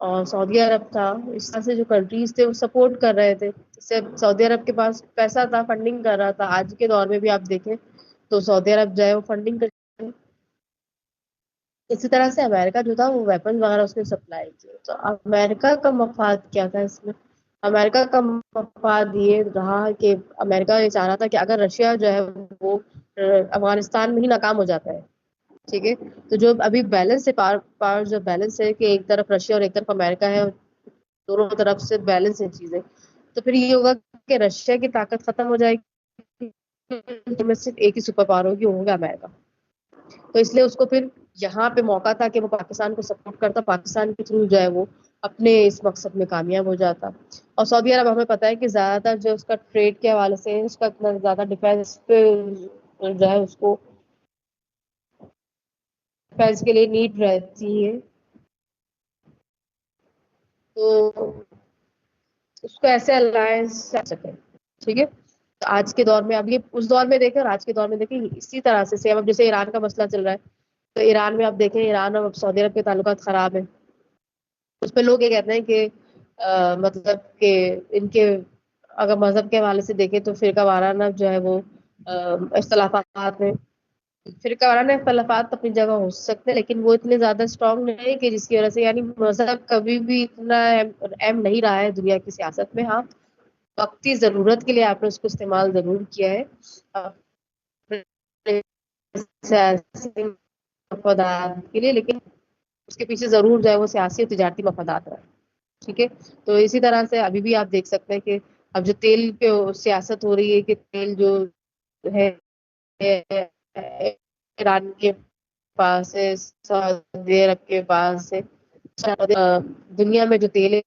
اور سعودی عرب تھا, اس طرح سے جو کنٹریز تھے وہ سپورٹ کر رہے تھے. جیسے سعودی عرب کے پاس پیسہ تھا, فنڈنگ کر رہا تھا. آج کے دور میں بھی آپ دیکھیں تو سعودی عرب جو ہے وہ فنڈنگ کر. اسی طرح سے امریکہ جو تھا وہ ویپن وغیرہ اس نے سپلائی کیے. تو امریکہ کا مفاد کیا تھا اس میں؟ امریکہ کا مفاد یہ رہا کہ امریکہ یہ چاہ رہا تھا کہ اگر رشیا جو ہے وہ افغانستان میں ہی ناکام ہو جاتا ہے, ٹھیک ہے, تو جو ابھی بیلنس ہے, پاور جو بیلنس ہے کہ ایک طرف رشیا اور ایک طرف امریکہ ہے, دونوں طرف سے بیلنس ہے چیزیں, تو پھر یہ ہوگا کہ رشیا کی طاقت ختم ہو جائے گی, میں صرف ایک ہی سپر پاور ہوگی, وہ ہوگا امریکہ. تو اس لیے اس کو پھر یہاں پہ موقع تھا کہ وہ پاکستان کو سپورٹ کرتا, پاکستان کے تھرو جو ہے وہ اپنے اس مقصد میں کامیاب ہو جاتا. اور سعودی عرب ہمیں پتہ ہے کہ زیادہ تر جو اس کا ٹریڈ کے حوالے سے اس کا اتنا زیادہ ڈیفینس پہ جو ہے اس کو ڈیفینس کے لیے نیڈ رہتی ہے, تو اس کو ایسے الائنس کر سکے. ٹھیک ہے, تو آج کے دور میں اب یہ اس دور میں دیکھیں اور آج کے دور میں دیکھیں اسی طرح سے سیم. اب جیسے ایران کا مسئلہ چل رہا ہے, تو ایران میں آپ دیکھیں ایران اور سعودی عرب کے تعلقات خراب ہیں. اس پہ لوگ یہ کہتے ہیں کہ مطلب کہ ان کے اگر مذہب کے حوالے سے دیکھیں تو فرقہ وارانہ جو ہے وہ اختلافات میں, فرقہ وارانہ اختلافات اپنی جگہ ہو سکتے ہیں لیکن وہ اتنے زیادہ اسٹرانگ نہیں کہ جس کی وجہ سے, یعنی مذہب کبھی بھی اتنا اہم نہیں رہا ہے دنیا کی سیاست میں. ہاں وقتی ضرورت کے لیے آپ نے اس کو استعمال ضرور کیا ہے سیاسی مفادات کے لیے, لیکن اس کے پیچھے ضرور جو ہے وہ سیاسی اور تجارتی مفادات رہا. ٹھیک ہے, تو اسی طرح سے ابھی بھی آپ دیکھ سکتے ہیں کہ اب جو تیل پہ سیاست ہو رہی ہے کہ تیل جو ہے ایران کے پاس ہے, سعودی عرب کے پاس ہے, دنیا میں جو تیل ہے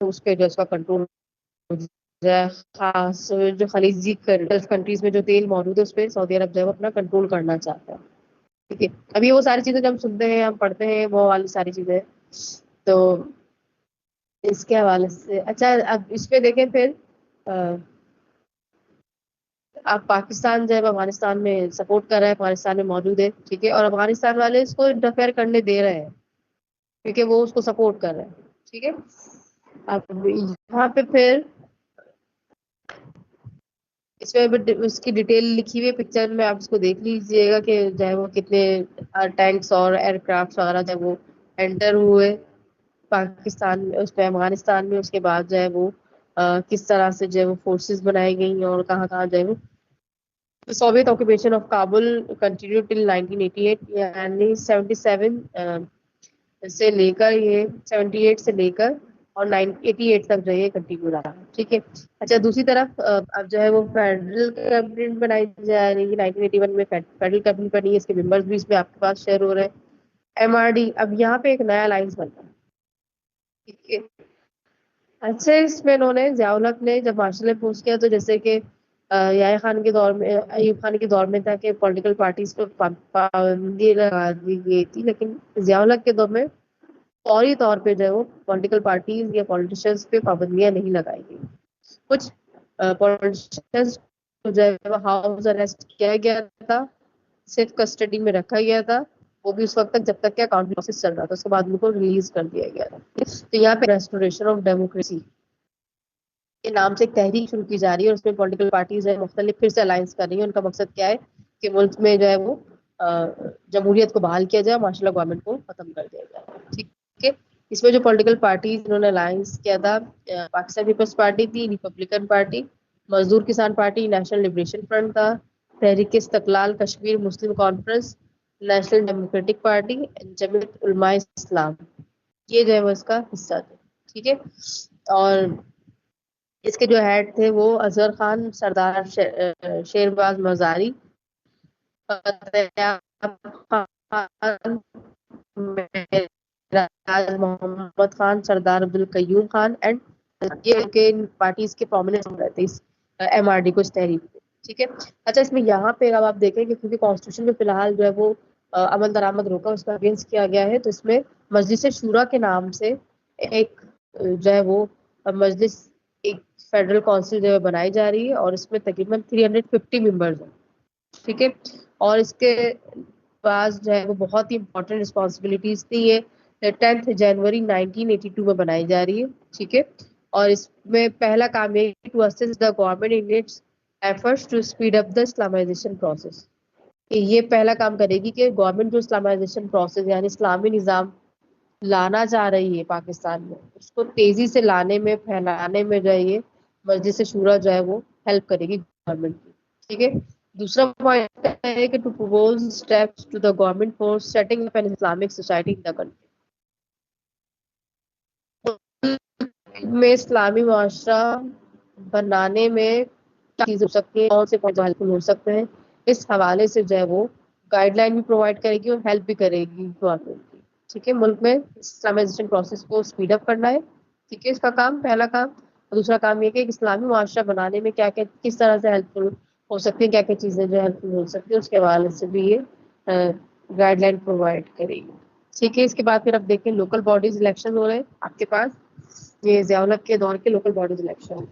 اس پہ جو اس کا کنٹرول خاص جو خلیجی کنٹریز میں جو تیل موجود ہے اس پہ سعودی عرب جو ہے وہ اپنا کنٹرول کرنا چاہتا ہے. ٹھیک ہے, ابھی وہ ساری چیزیں جو ہم سنتے ہیں ہم پڑھتے ہیں وہ والی ساری چیزیں, تو اس کے حوالے سے اچھا اب اس پہ دیکھیں پھر اب پاکستان جو ہے افغانستان میں سپورٹ کر رہا ہے, افغانستان میں موجود ہے, ٹھیک ہے, اور افغانستان والے اس کو انٹرفیئر کرنے دے رہے ہیں کیونکہ وہ اس کو سپورٹ کر رہے ہیں. ٹھیک ہے, اب یہاں پہ پھر اس میں اس کی ڈیٹیل لکھی ہوئی پکچر میں آپ اس کو دیکھ لیجیے گا کہ جو ہے وہ کتنے ٹینکس اور ایئر کرافٹ وغیرہ جب وہ انٹر ہوئے پاکستان میں, اس میں افغانستان میں, اس کے بعد جو ہے وہ کس طرح سے جو ہے وہ فورسز بنائی گئی اور کہاں کہاں جو ہے وہ Soviet occupation of Kabul continue till 1988 یعنی 77 سے لے کر یہ 78 سے لے کر اور 88 تک جو ہے یہ کنٹینیو رہا. ٹھیک ہے, اچھا دوسری طرف اب جو ہے وہ فیڈرل کیبنٹ بنائی جا رہی ہے 1981 میں فیڈرل کیبنٹ بنی ہے, اس کے ممبرز بھی اس میں آپ کے پاس شیئر ہو رہے ہیں. MRD اب یہاں پہ ایک نیا الائنس بنتا ہے. ٹھیک ہے, اچھا اس میں انہوں نے ضیاء الحق نے جب مارشل نے پوچھ کیا تو جیسے کہ یحییٰ خان کے دور میں ایوب خان کے دور میں تھا کہ پولیٹیکل پارٹیز پہ پابندی لگا دی گئی تھی, لیکن ضیاء الحق کے دور میں فوری طور پہ جو ہے وہ پولیٹیکل پارٹیز یا پولیٹیشینز پہ پابندیاں نہیں لگائی گئی. کچھ پولیٹیشینز کو جو ہے وہ ہاؤس اریسٹ کیا گیا تھا, صرف کسٹڈی میں رکھا گیا تھا, وہ بھی اس وقت تک جب تک کہ اکاؤنٹ پروسیس چل رہا تھا, اس کے بعد ان کو ریلیز کر دیا گیا تھا. تو یہاں پہ ریسٹوریشن آف ڈیموکریسی کے نام سے ایک تحریک شروع کی جا رہی ہے اور اس میں پولیٹیکل پارٹیز ہیں مختلف پھر سے الائنس کر رہی ہیں. ان کا مقصد کیا ہے کہ ملک میں جو ہے وہ جمہوریت کو بحال کیا جائے, ماشاء اللہ گورنمنٹ کو ختم کر دیا جائے. ٹھیک ہے, اس میں جو پولیٹیکل پارٹیز انہوں نے الائنس کیا تھا پاکستان پیپلز پارٹی تھی, ریپبلکن پارٹی, مزدور کسان پارٹی, نیشنل لبریشن فرنٹ تھا, تحریک استقلال کشمیر مسلم کانفرنس, نیشنل ڈیموکریٹک پارٹی, جمعیت علماء اسلام, یہ جو ہے وہ اس کا حصہ تھے. ٹھیک ہے, اور اس کے جو ہیڈ تھے وہ اظہر خان, سردار شیرباز مزاری, محمد خان, سردار عبدالقیوم خان اینڈ یہ پارٹیز کے پرومیننٹ رہتے اس MRD کو, اس تحریک کو. ٹھیک ہے, اچھا اس میں یہاں پہ اب آپ دیکھیں کہ کیونکہ کانسٹیٹیوشن میں فی الحال جو ہے وہ عمل درآمد روکا, اس کا اگینسٹ کیا گیا ہے, تو اس میں مجلس شورا کے نام سے ایک جو ہے وہ مجلس ایک فیڈرل کونسل جو ہے بنائی جا رہی ہے اور اس میں تقریباً 350 ممبرز ہیں. ٹھیک ہے. اور اس کے پاس جو ہے وہ بہت ہی امپورٹنٹ رسپانسبلٹیز تھی. یہ 10 جنوری 1982 میں بنائی جا رہی ہے. ٹھیک ہے. اور اس میں پہلا کام یہ to assist the government in its efforts to speed up the Islamization process. کہ یہ پہلا کام کرے گی کہ گورنمنٹ جو اسلامائزیشن پروسیس یعنی اسلامی نظام لانا چاہ رہی ہے پاکستان میں, اس کو تیزی سے لانے میں پھیلانے میں جو ہے یہ مجلس شورا جو ہے وہ ہیلپ کرے گی گورنمنٹ کی. ٹھیک ہے. دوسرا پوائنٹ ہے کہ to propose steps to the government for setting up an Islamic society in the country. میں اسلامی معاشرہ بنانے میں کیا چیز ہو سکتی ہے, کون سے ہیلپفل ہو سکتے ہیں, اس حوالے سے جو ہے وہ گائیڈ لائن بھی پرووائڈ کرے گی اور ہیلپ بھی کرے گی گورنمنٹ کی. ٹھیک ہے. ملک میں اسلامائزیشن پروسیس کو اسپیڈ اپ کرنا ہے. ٹھیک ہے. اس کا کام پہلا کام. دوسرا کام یہ کہ ایک اسلامی معاشرہ بنانے میں کیا کیا کس طرح سے ہیلپفل ہو سکتی ہیں, کیا کیا چیزیں جو ہیلپفل ہو سکتی ہیں, اس کے حوالے سے بھی یہ گائیڈ لائن پرووائڈ کرے گی. ٹھیک ہے. اس کے بعد پھر اب دیکھیں لوکل باڈیز الیکشن ہو رہے ہیں آپ کے پاس. یہ ضیاء الحق کے دور کے لوکل باڈیز الیکشن.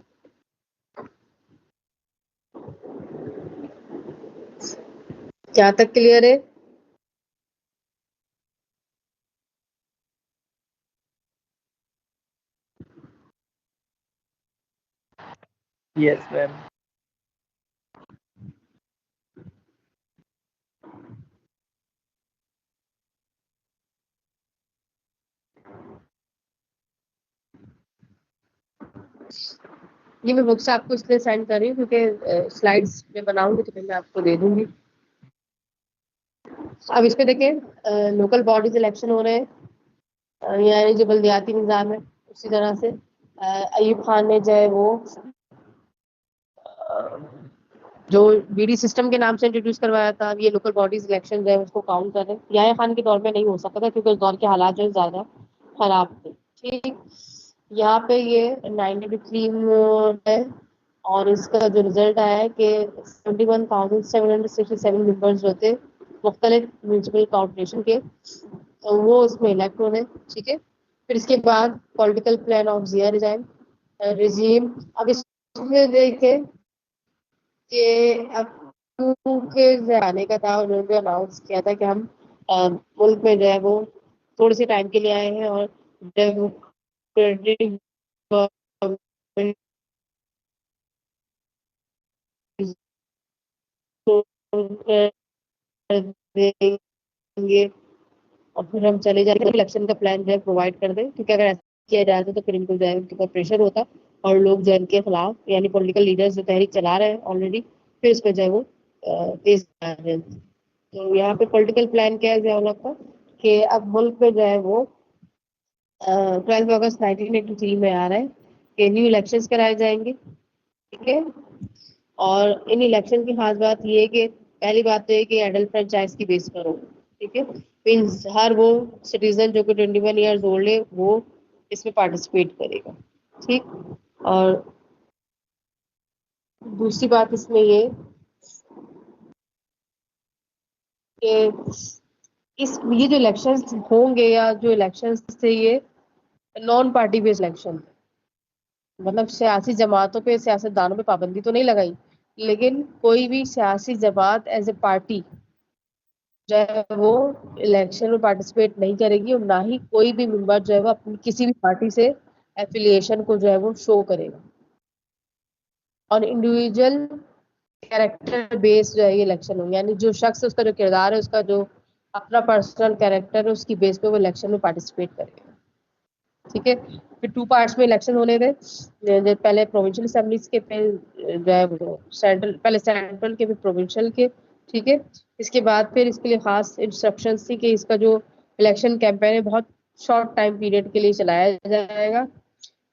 جہاں تک کلیئر ہے. Yes, ma'am. یہ میں بکس آپ کو اس لیے سینڈ کر رہی ہوں کیونکہ سلائڈس میں بناؤں گی تو پھر میں آپ کو دے دوں گی. اب اس پہ دیکھیں لوکل باڈیز الیکشن ہو رہے ہیں, یعنی جو بلدیاتی نظام ہے اسی طرح سے ایوب خان نے جو ہے وہ جو بی ڈی سسٹم کے نام سے انٹروڈیوس کروایا تھا, یہ لوکل باڈیز الیکشن جو ہے اس کو کاؤنٹ کر رہے ہیں. یحییٰ خان کے دور میں نہیں ہو سکتا تھا کیونکہ اس دور کے حالات جو ہے زیادہ خراب تھے. ٹھیک. یہاں پہ یہ 93 ہے اور اس کا جو ریزلٹ آیا ہے کہ 71,767 ممبرز جو تھے مختلف میونسپل کارپوریشن کے وہ اس میں الیکٹ ہونے. ٹھیک ہے. پھر اس کے بعد پولیٹیکل پلان آف ضیاء رجیم. اب اس میں دیکھیں کہ اب کے آنے کا تھا, انہوں نے اناؤنس کیا تھا کہ ہم ملک میں جو ہے وہ تھوڑے سے ٹائم کے لیے آئے ہیں اور ڈیموکریٹک گے اور پھر ہم چلے جائیں گے. الیکشن کا پلان جو ہے پرووائڈ کر دیں کیونکہ اگر ایسا کیا جائے تو پھر ان کو جو ہے ان کے اوپر پریشر ہوتا اور لوگ جو ان کے خلاف یعنی پولیٹیکل لیڈرز جو تحریک چلا رہے ہیں آلریڈی پھر اس پہ جو ہے وہ تیز آ رہے ہیں. تو یہاں پہ پولیٹیکل پلان کیا ہے ضیاء الحق کا کہ اب ملک میں جو ہے وہ 12 اگست 1983 میں آ رہا ہے کہ نیو الیکشنز کرائے جائیں گے. ٹھیک ہے. اور ان الیکشن کی خاص بات یہ ہے کہ پہلی بات تو یہ کہ ایڈلٹ فرنچائز کی بیس پر ہوگا. ٹھیک ہے. مینس ہر وہ سٹیزن جو کہ 21 ایئرز اولڈ ہے وہ اس میں پارٹیسپیٹ کرے گا. ٹھیک. اور دوسری بات اس میں یہ کہ یہ جو الیکشن ہوں گے یا جو الیکشن سے یہ نان پارٹی بیس الیکشن, مطلب سیاسی جماعتوں پہ سیاست دانوں پہ پابندی تو نہیں لگائی, لیکن کوئی بھی سیاسی جماعت ایز اے پارٹی جو ہے وہ الیکشن میں پارٹیسپیٹ نہیں کرے گی, اور نہ ہی کوئی بھی ممبر جو ہے وہ اپنی کسی بھی پارٹی سے ایفیلیشن کو جو ہے وہ شو کرے گا. اور انڈیویجول کیریکٹر بیس جو ہے یہ الیکشن ہوں, یعنی جو شخص اس کا جو کردار ہے اس کا جو اپنا پرسنل کیریکٹر ہے اس کی بیس پہ وہ الیکشن میں پارٹیسپیٹ کرے گا. ٹھیک ہے. پھر 2 پارٹس میں الیکشن ہونے تھے, پہلے پروونشل اسمبلیز کے جو ہے سینٹرل پہلے سینٹرل کے پھر پروونشل کے. ٹھیک ہے. اس کے بعد پھر اس کے لیے خاص انسٹرکشنز تھی کہ اس کا جو الیکشن کیمپین ہے بہت شارٹ ٹائم پیریڈ کے لیے چلایا جائے گا,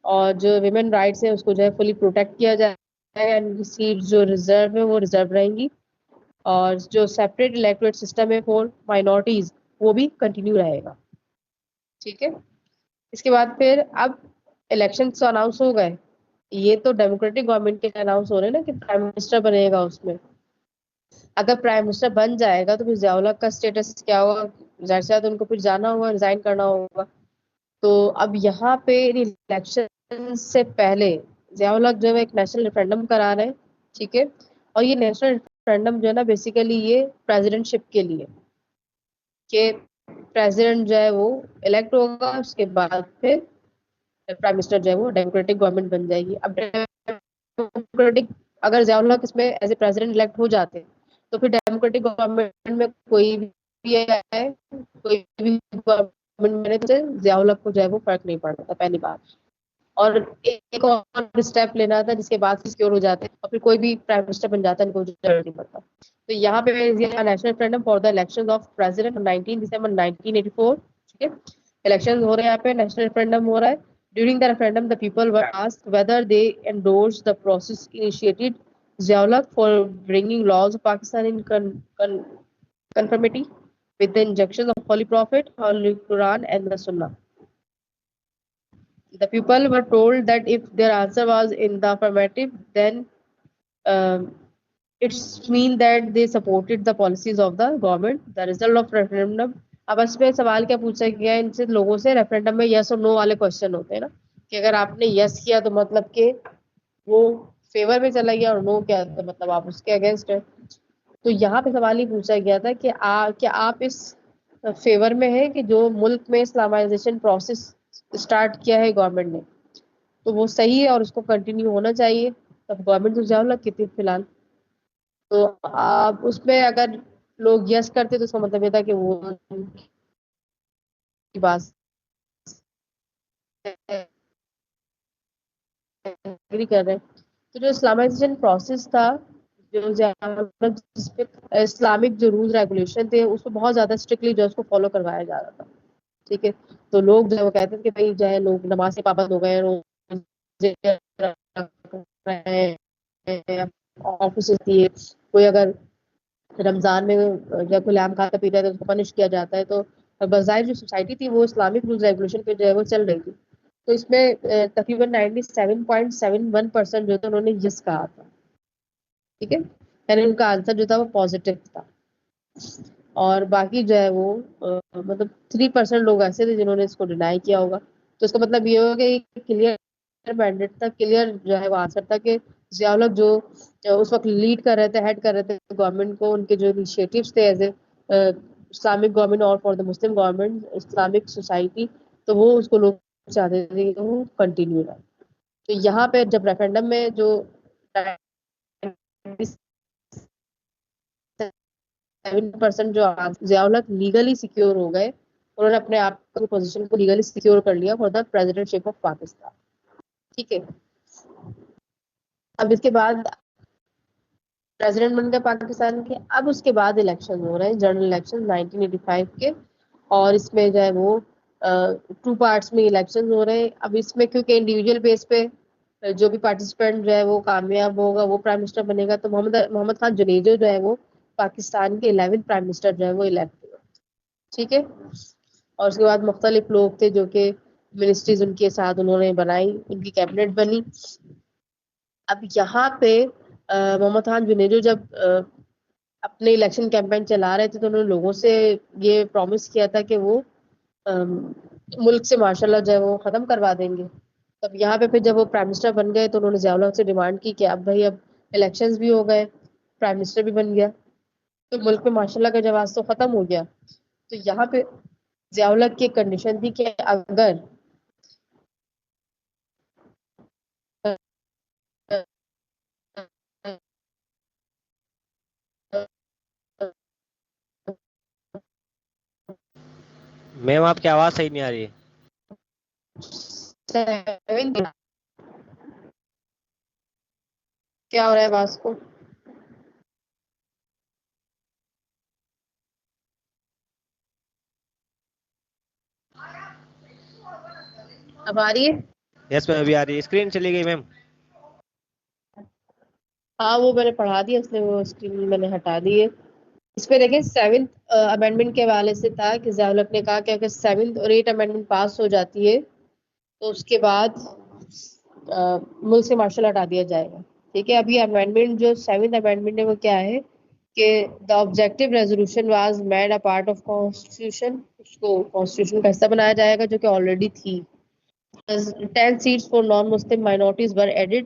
اور جو ویمن رائٹس ہیں اس کو جو ہے فلی پروٹیکٹ کیا جائے گا. سیٹ جو ریزرو ہے وہ ریزرو رہیں گی, اور جو سیپریٹ الیکٹوریٹ سسٹم ہے فور مائنورٹیز وہ بھی کنٹینیو رہے گا. ٹھیک ہے. اس کے بعد پھر اب الیکشن تو اناؤنس ہو گئے, یہ تو ڈیموکریٹک گورنمنٹ کے اناؤنس ہو رہے ہیں نا کہ پرائم منسٹر بنے گا. اس میں اگر پرائم منسٹر بن جائے گا تو پھر ضیاء الحق کا اسٹیٹس کیا ہوگا, ظاہر سی بات ان کو پھر جانا ہوگا, ریزائن کرنا ہوگا. تو اب یہاں پہ الیکشن سے پہلے ضیاء الحق جو ہے ایک نیشنل ریفرینڈم کرا رہے ہیں. ٹھیک ہے. اور یہ نیشنل ریفرینڈم جو ہے نا بیسیکلی یہ پریزیڈنٹشپ کے لیے کہ پریزیڈنٹ جو ہے وہ الیکٹ ہوگا, اس کے بعد پھر پرائم منسٹر جو ہے وہ ڈیموکریٹک گورنمنٹ بن جائے گی. اب ڈیموکریٹک اگر ضیاء الحق اس میں ایز اے پریزیڈنٹ الیکٹ ہو جاتے تو پھر ڈیموکریٹک گورنمنٹ میں کوئی بھی آئے, کوئی بھی گورنمنٹ میں سے ضیاء الحق کو جو ہے وہ فرق نہیں پڑتا پہلی بات. اور ایک اور اسٹیپ لینا تھا جس کے بعد سیکیور ہو جاتے اور پھر کوئی بھی پرائم منسٹر بن جاتا ہے, ان کو ضرورت نہیں پڑتا. تو یہاں پہ national referendum for the election of president 19 دسمبر 1984. ٹھیک ہے, الیکشن ہو رہے ہیں, یہاں پہ نیشنل ریفرینڈم ہو رہا ہے. During the referendum, the people were asked whether they endorsed the process initiated Zia ul Haq for bringing laws of Pakistan in conformity with the injunctions of Holy Prophet, Holy Quran, and the Sunnah. The people were told that if their answer was in the affirmative, then it's mean that they supported the policies of the government. The result of referendum. اب اس پہ سوال کیا پوچھا گیا ان سے لوگوں سے, referendum میں یس اور نو والے کوشچن ہوتے ہیں نا, کہ اگر آپ نے یس کیا تو مطلب کہ وہ فیور میں چلا گیا, اور نو کیا تو مطلب آپ اس کے اگینسٹ ہے. تو یہاں پہ سوال یہ پوچھا گیا تھا کہ کیا آپ اس فیور میں ہیں کہ جو ملک میں اسلامائزیشن پروسیس اسٹارٹ کیا ہے گورنمنٹ نے تو وہ صحیح ہے اور اس کو کنٹینیو ہونا چاہیے. تب گورنمنٹ تو ضیاء الحق کی تھی فی الحال, تو آپ اس میں اگر لوگ یس کرتے تو اس کا مطلب یہ تھا کہ وہ کی بات ایگری کر رہے ہیں. تو جو اسلامائزیشن پروسیس تھا, جو جس پہ اسلامک جو رولز ریگولیشن تھے اس کو بہت زیادہ اسٹرکٹلی جو اس کو فالو کروایا جا رہا تھا. ٹھیک ہے, تو لوگ جو ہے وہ کہتے ہیں کہ بھائی جو ہے لوگ نماز سے پابند ہو گئے, آفس ہوتی ہے, کوئی اگر رمضان میں جب کھلے عام کھاتا پیتا ہے تو اس کو پنش کیا جاتا ہے. تو بظاہر جو سوسائٹی تھی وہ اسلامک رولز ریگولیشن پہ جو ہے وہ چل رہی تھی. تو اس میں تقریباً 97.71% جو تھا انہوں نے یس کہا تھا. ٹھیک ہے, یعنی ان کا آنسر جو تھا وہ پازیٹیو تھا. اور باقی جو ہے وہ مطلب 3% لوگ ایسے تھے جنہوں نے اس کو ڈینائی کیا ہوگا. تو اس کا مطلب یہ ہوگا کہ کلیئر مینڈیٹ تھا, کلیئر جو ہے وہ آنسر تھا کہ ضیاء الحق جو اس وقت لیڈ کر رہے تھے, ہیڈ کر رہے تھے گورنمنٹ کو, ان کے جو انیشیٹوز تھے ایز اے اسلامک گورنمنٹ اور for the Muslim government Islamic society, تو وہ اس کو لوگ چاہتے تھے کہ وہ کنٹینیو رہے. تو یہاں پہ جب ریفرینڈم میں جو 7% جو ضیاء الحق لیگلی سیکیور ہو گئے, انہوں نے اپنے آپ کی پوزیشن کو لیگلی سیکیور کر لیا for the president ship of Pakistan. ٹھیک ہے, اب اس کے بعد پریزیڈنٹ بن گئے پاکستان کے. اب اس کے بعد الیکشن ہو رہے ہیں, جنرل الیکشن 1985 کے, اور اس میں جو ہے وہ 2 پارٹس میں الیکشن ہو رہے ہیں. اب اس میں کیونکہ انڈیویجول بیس پہ جو بھی پارٹیسپینٹ جو ہے وہ کامیاب ہوگا وہ پرائم منسٹر بنے گا. تو محمد خان جنیجو جو ہے وہ پاکستان کے 11 پرائم منسٹر جو ہے وہ الیکٹ ہوئے. ٹھیک ہے, اور اس کے بعد مختلف لوگ تھے جو کہ منسٹریز ان کے ساتھ انہوں نے بنائی, ان کی کیبنٹ بنی. اب یہاں پہ محمد خان جنیجو جب اپنے الیکشن کیمپین چلا رہے تھے تو انہوں نے لوگوں سے یہ پرومس کیا تھا کہ وہ ملک سے ماشاء اللہ جو ہے وہ ختم کروا دیں گے. تب یہاں پہ پھر جب وہ پرائم منسٹر بن گئے تو انہوں نے ضیاء الحق سے ڈیمانڈ کی کہ اب بھائی اب الیکشنز بھی ہو گئے, پرائم منسٹر بھی بن گیا, تو ملک میں ماشاء اللہ کا جواز تو ختم ہو گیا. تو یہاں پہ ضیاء الحق کی ایک کنڈیشن تھی کہ اگر میم آپ کی آواز صحیح نہیں آ رہی ہے. کیا ہو رہا ہے آواز کو؟ اب آ رہی ہے؟ یس میم ابھی آ رہی ہے. اسکرین چلی گئی میم. ہاں وہ میں نے پڑھا دیا, اس نے وہ اسکرین میں نے ہٹا دی ہے. اس پہ دیکھیں 7th امینڈمنٹ کے حوالے سے تھا کہ ضیاء الحق نے کہا کہ اگر 7th اور 8th امینڈمنٹ پاس ہو جاتی ہے تو اس کے بعد ملک سے مارشل ہٹا دیا جائے گا. ٹھیک ہے, اب یہ امینڈمنٹ جو 7th امینڈمنٹ ہے وہ کیا ہے کہ the objective resolution was made a part of constitution, اس کو کانسٹیٹیوشن کا حصہ بنایا جائے گا جو کہ آلریڈی تھی. 10 seats for non-Muslim minorities were added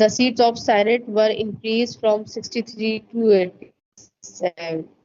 The seats of Senate were increased from 63 to 87.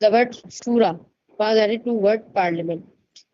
The word shura was added to word parliament.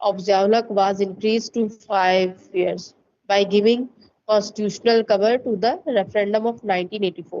of Ziaul was increased to 5 years by giving constitutional cover to the referendum of 1984.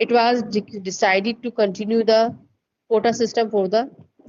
It was decided to continue the quota system for the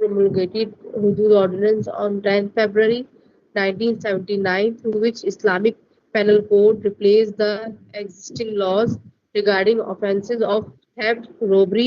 promulgated Hudud Ordinance on 10 February 1979 through which Islamic Penal Code replaced the existing laws regarding offences of theft, robbery,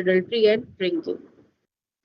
adultery and drinking.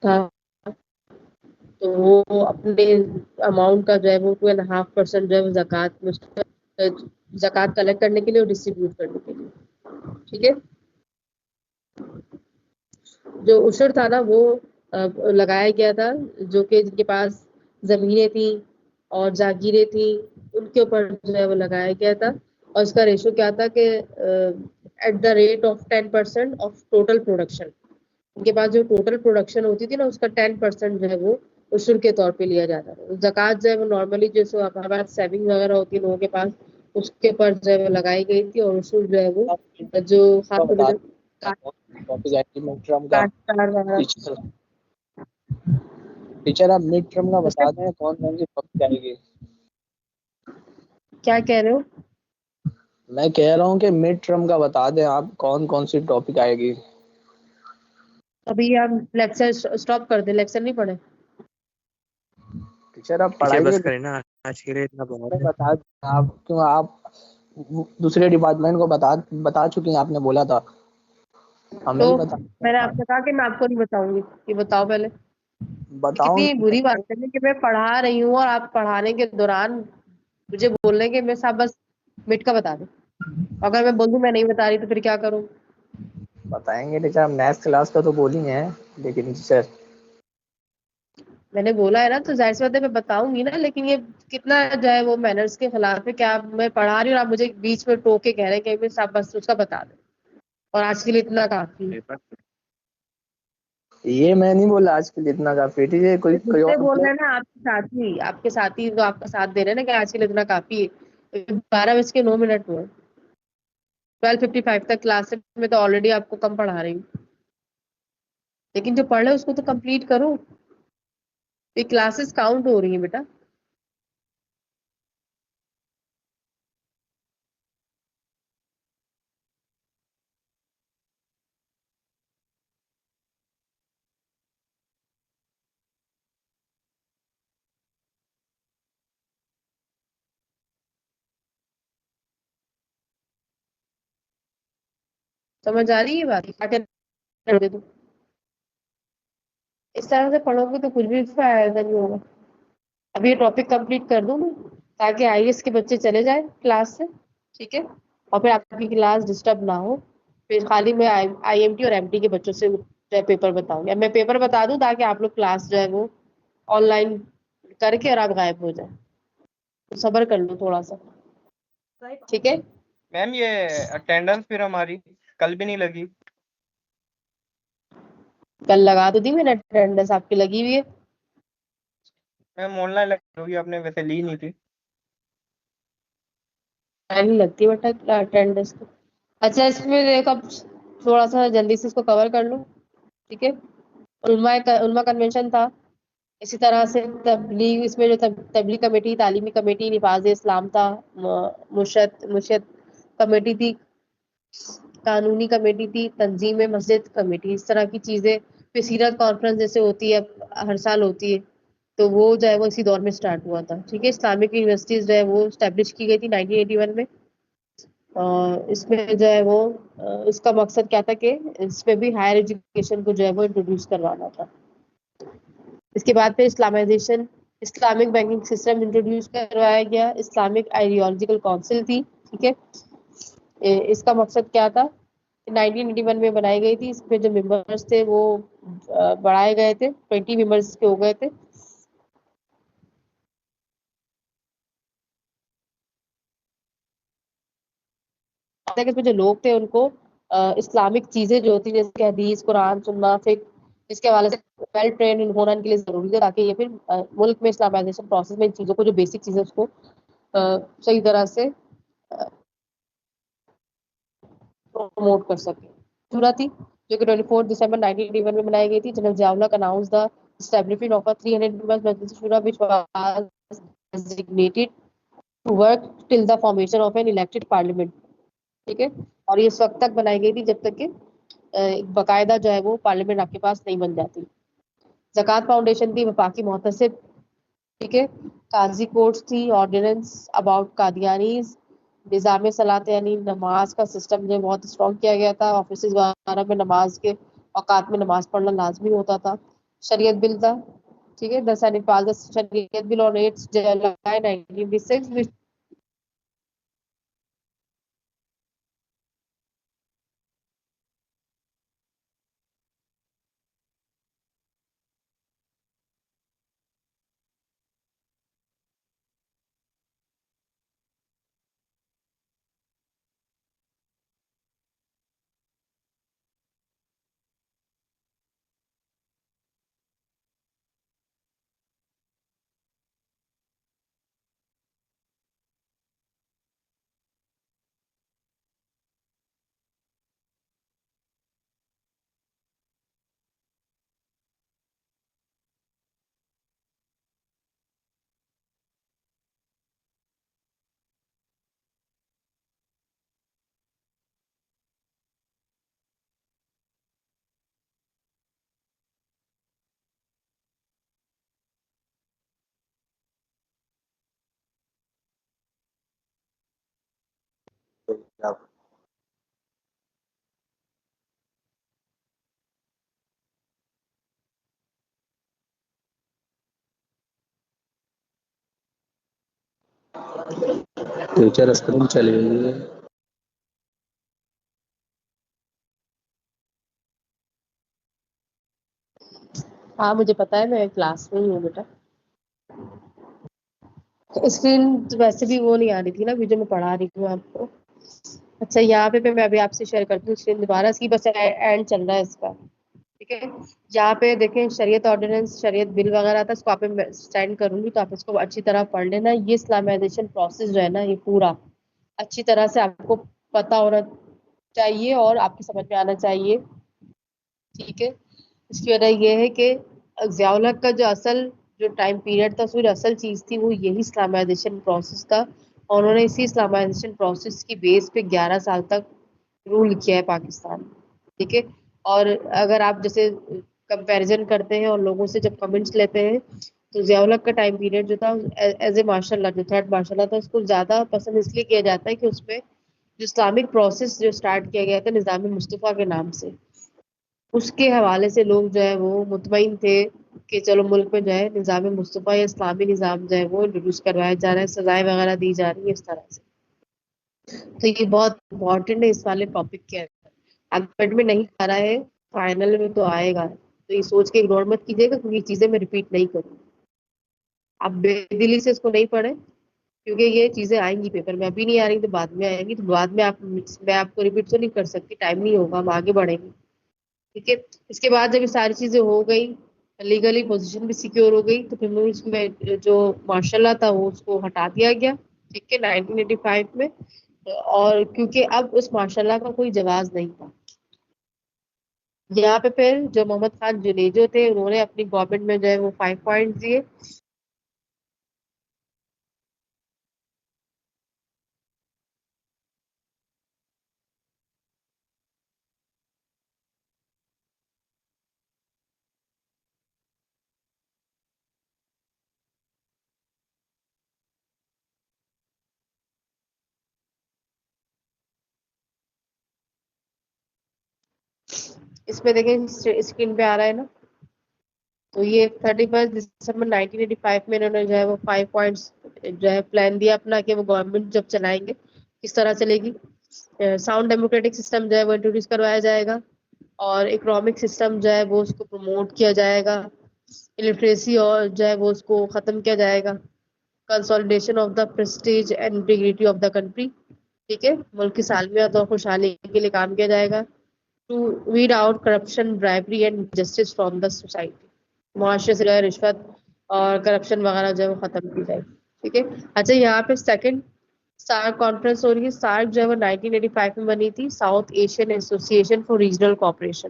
تھا تو وہ اپنے amount کا جو ہے وہ 2.5% جو ہے زکوٰۃ کلیکٹ کرنے کے لیے اور ڈسٹریبیوٹ کرنے کے لیے. ٹھیک ہے. جو عشر تھا نا وہ لگایا گیا تھا جو کہ جن کے پاس زمینیں تھیں اور جاگیریں تھیں ان کے اوپر جو ہے وہ لگایا گیا تھا. اور اس کا ریشو کیا تھا کہ at the rate of 10% of total production. ان کے پاس جو ٹوٹل پروڈکشن ہوتی تھی نا اس کا 10% جو ہے وہ عشر کے طور پہ لیا جاتا تھا. زکوٰۃ جو ہے وہ نارملی جو ہمارے پاس سیونگ وغیرہ ہوتی ہے لوگوں کے پاس اس کے اوپر جو ہے وہ لگائی گئی تھی. اور عشر جو ہے وہ جو خاص طور پہ ٹیچر آپ مڈ ٹرم کا بتا دیں کون کون سی ٹاپک آئے گی. کیا کہہ رہے ہو؟ میں کہہ رہا ہوں کہ مڈ ٹرم کا بتا دیں آپ کون کون سی ٹاپک آئے گی. ابھی آپ لیکچر اسٹاپ کر دیں, لیکچر نہیں پڑھے. ٹیچر آپ پڑھائی بس کریں نا, آج کے لیے اتنا بہت ہے. بتا آپ کیوں آپ دوسرے ڈپارٹمنٹ کو بتا چکی ہیں, آپ نے بولا تھا ہمیں تو ہی بتا. میں نے آپ سے کہا کہ میں آپ کو نہیں بتاؤں گی. یہ بتاؤ پہلے, بتاؤں کتنی بری بات ہے کہ میں پڑھا رہی ہوں اور آپ پڑھانے کے دوران مجھے بولنے کے میں صاحب بس مٹ کا بتا دیں. اگر میں بول دوں میں نہیں بتا رہی تو پھر کیا کروں؟ بتائیں گے ٹیچر. میتھس کلاس کا تو بولی ہیں لیکن ٹیچر میں نے بولا ہے نا تو ظاہر سی بات ہے میں بتاؤں گی نا, لیکن یہ کتنا جو ہے وہ مینرز کے خلاف ہے کہ آپ میں پڑھا رہی ہوں اور آپ مجھے بیچ میں ٹوک کے کہہ رہے ہیں کہ صاحب بس اس کا بتا دیں. اور آج کے لیے اتنا کافی ہے. یہ میں نہیں بولا آج کے لیے اتنا کافی. ٹھیک کوئی مجھ سے اور بول رہے ہیں نا آپ کے ساتھی جو آپ کا ساتھ دے رہے ہیں نا کہ آج کے لیے اتنا کافی ہے. 12:09 ہوئے, 12:55 تک کلاس میں تو آلریڈی آپ کو کم پڑھا رہی ہوں. لیکن جو پڑھ رہے اس کو تو کمپلیٹ کرو. یہ کلاسز کاؤنٹ ہو رہی ہیں بیٹا. سمجھ آ رہی ہے بات؟ اس طرح سے پڑھو گے تو کچھ بھی فائدہ نہیں ہوگا. ابھی یہ ٹاپک کمپلیٹ کر دوں میں تاکہ آئی ایس کے بچے چلے جائیں کلاس سے. ٹھیک ہے. اور پھر آپ کی کلاس ڈسٹرب نہ ہو. پھر خالی میں آئی ایم ٹی اور ایم ٹی کے بچوں سے جو ہے پیپر بتاؤں گی. اب میں پیپر بتا دوں تاکہ آپ لوگ کلاس جو ہے وہ آن لائن کر کے اور آپ غائب ہو جائیں. تو صبر کر لو تھوڑا سا. ٹھیک ہے. میم یہ اٹینڈنس پھر ہماری کل بھی نہیں لگی. کل لگا تو دی میں نے اٹینڈنس آپ کی لگی ہوئی ہے. میم آن لائن لگی ہوگی, آپ نے ویسے لی نہیں تھی. نہیں لگتی بیٹا اٹینڈنس. اچھا اس میں دیکھو اب تھوڑا سا جلدی سے اس کو کور کر لو. ٹھیک ہے. علماء کنونشن تھا. اسی طرح سے تبلیغ, اس میں جو تبلیغ کمیٹی, تعلیمی کمیٹی, نفاذ اسلام تھا, مرشد کمیٹی تھی, قانونی کمیٹی تھی, تنظیم مسجد کمیٹی, اس طرح کی چیزیں. پھر سیرت کانفرنس جیسے ہوتی ہے ہر سال ہوتی ہے تو وہ جو ہے وہ اسی دور میں سٹارٹ ہوا تھا. ٹھیک ہے. اسلامک یونیورسٹیز جو ہے وہ اسٹیبلش کی گئی تھی 1981 میں. اس میں جو ہے وہ اس کا مقصد کیا تھا کہ اس میں بھی ہائر ایجوکیشن کو جو ہے وہ انٹروڈیوس کروانا تھا. اس کے بعد پھر Islamization, Islamic banking system introduce کروایا گیا. اسلامک آئیڈیالوجیکل کونسل تھی. ٹھیک ہے. اس کا مقصد کیا تھا 1981 میں بنائی گئی تھی. اس میں جو ممبرس تھے وہ بڑھائے گئے تھے, 20 ممبرس کے ہو گئے تھے. اس میں جو لوگ تھے ان کو اسلامک چیزیں جو ہوتی ہیں جیسے کہ حدیث, قرآن, سننا, فقہ, اس کے حوالے سے ویل ٹرین ہونا ان کے لیے ضروری ہے تاکہ یہ پھر ملک میں اسلامائزیشن پروسیس میں ان چیزوں کو جو بیسک چیزیں اس کو صحیح طرح سے پروموٹ کر سکے. شورا تھی جو کہ 24 دسمبر 1981 میں بنائی گئی تھی. General Zia ul Haq announced the establishment of a 300 members Majlis Shura which was designated to work till the formation of an elected parliament. ٹھیک ہے. اور یہ اس وقت تک بنائی گئی تھی جب تک کہ باقاعدہ جو ہے وہ پارلیمنٹ آپ کے پاس نہیں بن جاتی. زکوٰۃ فاؤنڈیشن تھی وفاقی محتسب ٹھیک ہے. قاضی کوڈس تھی, آرڈیننس اباؤٹ قادیانیز, نظام صلاۃ یعنی نماز کا سسٹم جو بہت اسٹرانگ کیا گیا تھا, آفیسز وغیرہ میں نماز کے اوقات میں نماز پڑھنا لازمی ہوتا تھا. شریعت بل تھا, ٹھیک ہے, the Senate passed the شریعت بل on 8 July 1986 which teacher screen چلی گئی ہے. ہاں مجھے پتا ہے, میں کلاس میں ہی ہوں بیٹا. اسکرین ویسے بھی وہ نہیں آ رہی تھی نا, جو میں پڑھا رہی ہوں آپ کو. اچھا یہاں پہ میں ابھی آپ سے شیئر کرتی ہوں اسکرین دوبارہ, اس کی بس اینڈ چل رہا ہے اس کا. ٹھیک ہے, یہاں پہ دیکھیں شریعت آرڈیننس, شریعت بل وغیرہ تھا, اس کو آپ سینڈ کروں گی تو آپ اس کو اچھی طرح پڑھ لینا. یہ اسلامائزیشن پروسیس جو ہے نا, یہ پورا اچھی طرح سے آپ کو پتا ہونا چاہیے اور آپ کی سمجھ میں آنا چاہیے. ٹھیک ہے, اس کی وجہ یہ ہے کہ ضیاء الحق کا جو اصل جو ٹائم پیریڈ تھا, اس میں جو اصل چیز تھی وہ یہی اسلامائزیشن پروسیس تھا, اور انہوں نے اسی اسلامائزیشن پروسیس کی بیس پہ 11 سال تک رول کیا ہے پاکستان. ٹھیک ہے, اور اگر آپ جیسے کمپیریزن کرتے ہیں اور لوگوں سے جب کمنٹس لیتے ہیں تو ضیاء الحق کا ٹائم پیریڈ جو تھا ایز اے ماشاء اللہ, جو تھرڈ ماشاء اللہ تھا, اس کو زیادہ پسند اس لیے کیا جاتا ہے کہ اس میں جو اسلامک پروسیس جو اسٹارٹ کیا گیا تھا نظام مصطفیٰ کے نام سے, اس کے حوالے سے لوگ جو ہے وہ مطمئن تھے کہ چلو ملک میں جو ہے نظام مصطفیٰ یا اسلامی نظام جو ہے وہ انٹروڈیوس کروایا جا رہا ہے, سزائیں وغیرہ دی جا رہی ہے اس طرح سے. تو یہ بہت امپورٹنٹ ہے اس والے ٹاپک کے اندر. اگر میں نہیں آ رہا ہے فائنل میں تو آئے گا, تو یہ سوچ کے اگنور مت کیجیے گا, کیونکہ یہ چیزیں میں ریپیٹ نہیں کروں. آپ بے دلی سے اس کو نہیں پڑھیں, کیونکہ یہ چیزیں آئیں گی پیپر میں, ابھی نہیں آ رہی تو بعد میں آئیں گی, تو بعد میں میں آپ کو ریپیٹ تو نہیں کر سکتی, ٹائم نہیں ہوگا, ہم آگے بڑھیں گے. ٹھیک ہے, اس کے بعد جب یہ ساری چیزیں ہو گئی, لیگلی پوزیشن بھی سیکیور ہو گئی, تو پھر اس میں جو ماشاء اللہ تھا وہ اس کو ہٹا دیا گیا. ٹھیک ہے, 1985 میں. اور کیونکہ اب اس ماشاء اللہ کا کوئی جواز نہیں تھا. یہاں پہ پھر جو محمد خان جنیجو تھے, انہوں نے اپنی گورنمنٹ میں جو ہے وہ 5 پوائنٹس دیے. اس پہ دیکھیں اسکرین پہ آ رہا ہے نا, تو یہ 31 دسمبر 1985 میں انہوں نے جو ہے وہ 5 پوائنٹس جو ہے پلان دیا اپنا, کہ وہ گورنمنٹ جب چلائیں گے کس طرح چلے گی. ساؤنڈ ڈیموکریٹک سسٹم جو ہے وہ انٹروڈیوس کروایا جائے گا, اور اکنامک سسٹم جو ہے وہ اس کو پروموٹ کیا جائے گا, الٹریسی اور جو ہے وہ اس کو ختم کیا جائے گا, consolidation of the prestige and integrity of the country. ٹھیک ہے, ملک کی سالمیت اور خوشحالی کے لیے کام کیا جائے گا. To weed out corruption, bribery and justice from the society, معاشرے سے جو ہے رشوت اور کرپشن وغیرہ جو ہے وہ ختم کی جائے. ٹھیک ہے, اچھا یہاں پہ سیکنڈ سارک کانفرنس ہو رہی ہے. سارک جو ہے وہ 1985 میں بنی تھی, ساؤتھ ایشین ایسوسی ایشن فار ریجنل کوآپریشن,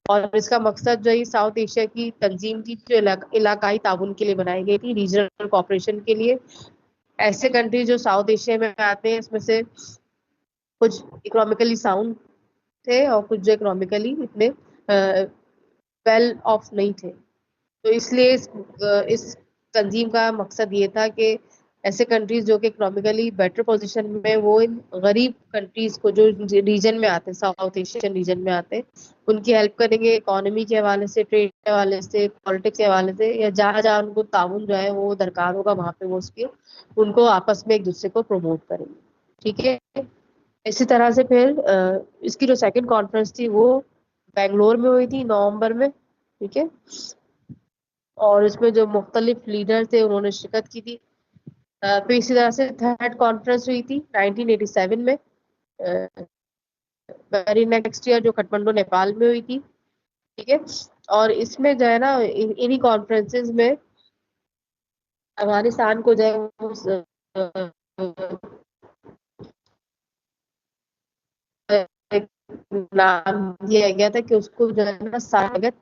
اور اس کا مقصد جو ہے ساؤتھ ایشیا کی تنظیم تھی جو علاقائی تعاون کے لیے بنائی گئی تھی, ریجنل کوآپریشن کے لیے. ایسے کنٹری جو ساؤتھ ایشیا میں آتے ہیں اس میں سے کچھ اکنامکلی ساؤنڈ تھے اور کچھ جو اکنامکلی اتنے ویل آف نہیں تھے. تو اس لیے اس تنظیم کا مقصد یہ تھا کہ ایسے کنٹریز جو کہ اکنامیکلی بیٹر پوزیشن میں وہ ان غریب کنٹریز کو جو ریجن میں آتے ہیں ساؤتھ ایشین ریجن میں آتے ہیں ان کی ہیلپ کریں گے اکانومی کے حوالے سے ٹریڈ کے حوالے سے پالیٹکس کے حوالے سے یا جہاں جہاں ان کو تعاون جو ہے وہ درکار ہوگا وہاں پہ وہ اس کے ان کو آپس میں ایک دوسرے کو پروموٹ کریں گے. ٹھیک ہے. اسی طرح سے پھر اس کی جو سیکنڈ کانفرنس تھی وہ بنگلور میں ہوئی تھی نومبر میں. ٹھیک ہے. اور اس میں جو مختلف لیڈر تھے انہوں نے شرکت کی تھی. پھر اسی طرح سے تھرڈ کانفرنس ہوئی تھی 1987 میں ویری نیکسٹ ایئر جو کٹمنڈو نیپال میں ہوئی تھی. ٹھیک ہے. اور اس میں جو ہے نا انہی کانفرنسز میں افغانستان کو جو ہے نام دیا گیا تھا کہ اس کو جو ہے نا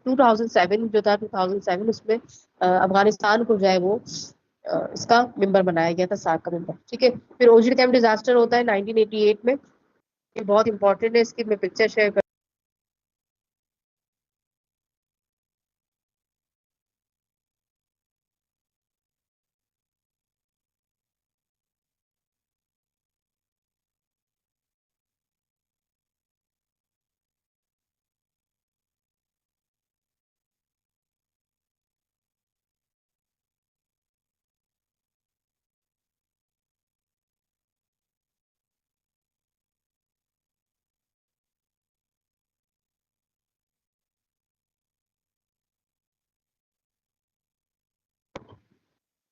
2007 جو تھا 2007 اس میں افغانستان کو جو ہے وہ اس کا ممبر بنایا گیا تھا سارک کا ممبر. ٹھیک ہے. پھر اوجی کیمپ ڈیزاسٹر ہوتا ہے 1988 میں. یہ بہت امپورٹنٹ ہے. اس کی میں پکچر شیئر کر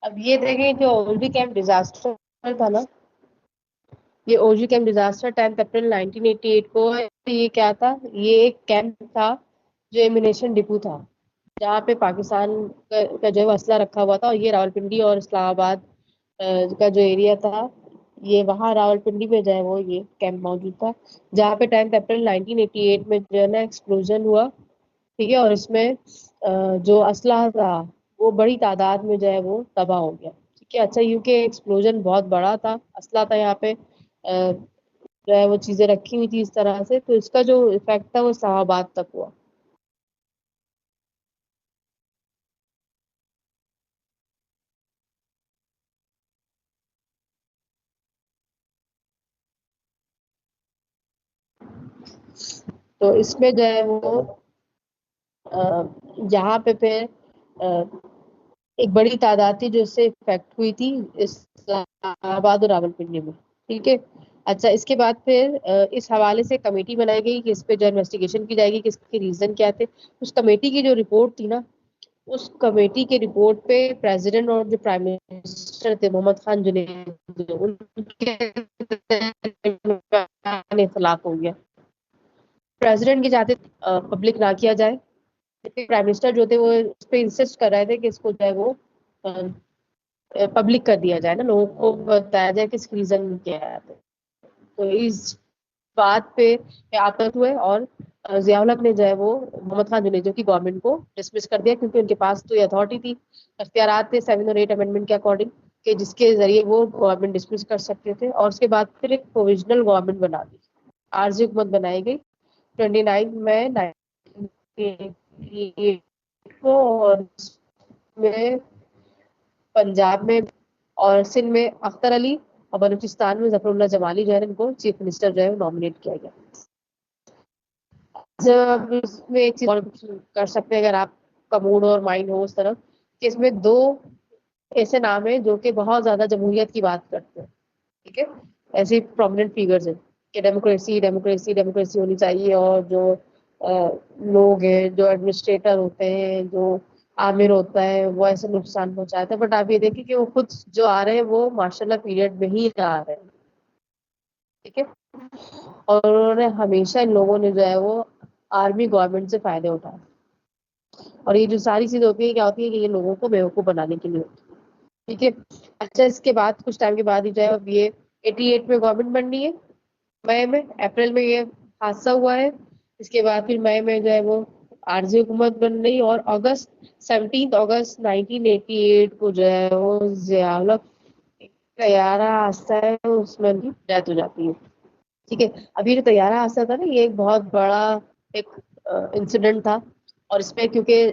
اب یہ دیکھیں جو اوجی کیمپ ڈیزاسٹر تھا نا یہ اوجی کیمپ ڈیزاسٹر 10 اپریل 1988 کو یہ کیا تھا یہ ایک کیمپ تھا جو ایمینیشن ڈپو تھا جہاں پہ پاکستان کا جو اسلحہ رکھا ہوا تھا. اور یہ راولپنڈی اور اسلام آباد کا جو ایریا تھا یہ وہاں راولپنڈی میں جو ہے وہ یہ کیمپ موجود تھا جہاں پہ 10 اپریل 1988 میں جو ہے نا ایکسپلوژن ہوا. ٹھیک ہے. اور اس میں جو اسلحہ تھا وہ بڑی تعداد میں جو ہے وہ تباہ ہو گیا. ٹھیک ہے. اچھا کیونکہ ایکسپلوژن بہت بڑا تھا اسلحہ تھا یہاں پہ جو ہے وہ چیزیں رکھی ہوئی تھی اس طرح سے تو اس کا جو افیکٹ تھا وہ اسلام آباد تک ہوا. تو اس میں جو ہے وہ یہاں پہ پھر ایک بڑی تعداد تھی جو اس سے افیکٹ ہوئی تھی اسلام آباد اور راولپنڈی میں. ٹھیک ہے. اچھا اس کے بعد پھر اس حوالے سے کمیٹی بنائی گئی کہ اس پہ جو انویسٹیگیشن کی جائے گی کہ اس کے ریزن کیا تھے. اس کمیٹی کی جو رپورٹ تھی نا اس کمیٹی کے رپورٹ پہ پریزیڈنٹ اور جو پرائم منسٹر تھے محمد خان جنید ان کے اختلاف ہو گیا. پریزیڈنٹ کے چاہتے پبلک نہ کیا جائے. پرائم منسٹر جو تھے وہ اس پہ انسسٹ کر رہے تھے کہ اس کو جو ہے وہ پبلک کر دیا جائے نا لوگوں کو بتایا جائے کہ اس کی ریزن کیا ہے. تو اس بات پہ آپت ہوئے اور ضیاء الحق نے جو ہے وہ محمد خان جنیجو کی گورنمنٹ کو ڈسمس کر دیا کیونکہ ان کے پاس تو یہ اتھارٹی تھی اختیارات تھے 7 اور 8 امینڈمنٹ کے اکارڈنگ کہ جس کے ذریعے وہ گورنمنٹ ڈسمس کر سکتے تھے. اور اس کے بعد پھر ایک پروویژنل گورنمنٹ بنا دی عارضی حکومت بنائی گئی 29 مئی 1988 کو. اور میں پنجاب میں اور سندھ میں اختر علی اور بلوچستان میں ظفر اللہ جمالی جو ہے ان کو چیف منسٹر جو ہے نامنیٹ کیا گیا. جب اس میں ایک چیز اور کر سکتے ہیں اگر آپ کا موڈ اور مائنڈ ہو اس طرف کہ اس میں 2 ایسے نام ہیں جو کہ بہت زیادہ جمہوریت کی بات کرتے ہیں. ٹھیک ہے. ایسے پرومیننٹ فیگرز ہیں کہ ڈیموکریسی ڈیموکریسی ڈیموکریسی ہونی چاہیے اور جو لوگ ہیں جو ایڈمنسٹریٹر ہوتے ہیں جو عامر ہوتا ہے وہ ایسے نقصان پہنچاتا ہے. بٹ آپ یہ دیکھیں کہ وہ خود جو آ رہے ہیں وہ ماشاء اللہ پیریڈ میں ہی آ رہے ہیں. ٹھیک ہے. اور انہوں نے ہمیشہ ان لوگوں نے جو ہے وہ آرمی گورنمنٹ سے فائدے اٹھائے. اور یہ جو ساری چیز ہوتی ہے کیا ہوتی ہے کہ یہ لوگوں کو بیوقوف بنانے کے لیے ہوتی ہے. ٹھیک ہے. اچھا اس کے بعد کچھ ٹائم کے بعد ہی جو ہے اب یہ 88 میں گورنمنٹ بننی ہے. مئی میں اپریل میں یہ حادثہ ہوا ہے. اس کے بعد پھر مئی میں جو ہے وہ عارضی حکومت بن رہی اور 17 اگست 1988 کو جو ہے وہ ضیاء الحق طیارہ حادثہ ہے اس میں ڈیتھ ہو جاتی ہے. ٹھیک ہے. ابھی جو طیارہ حادثہ تھا نا یہ ایک بہت بڑا ایک انسیڈنٹ تھا اور اس میں کیونکہ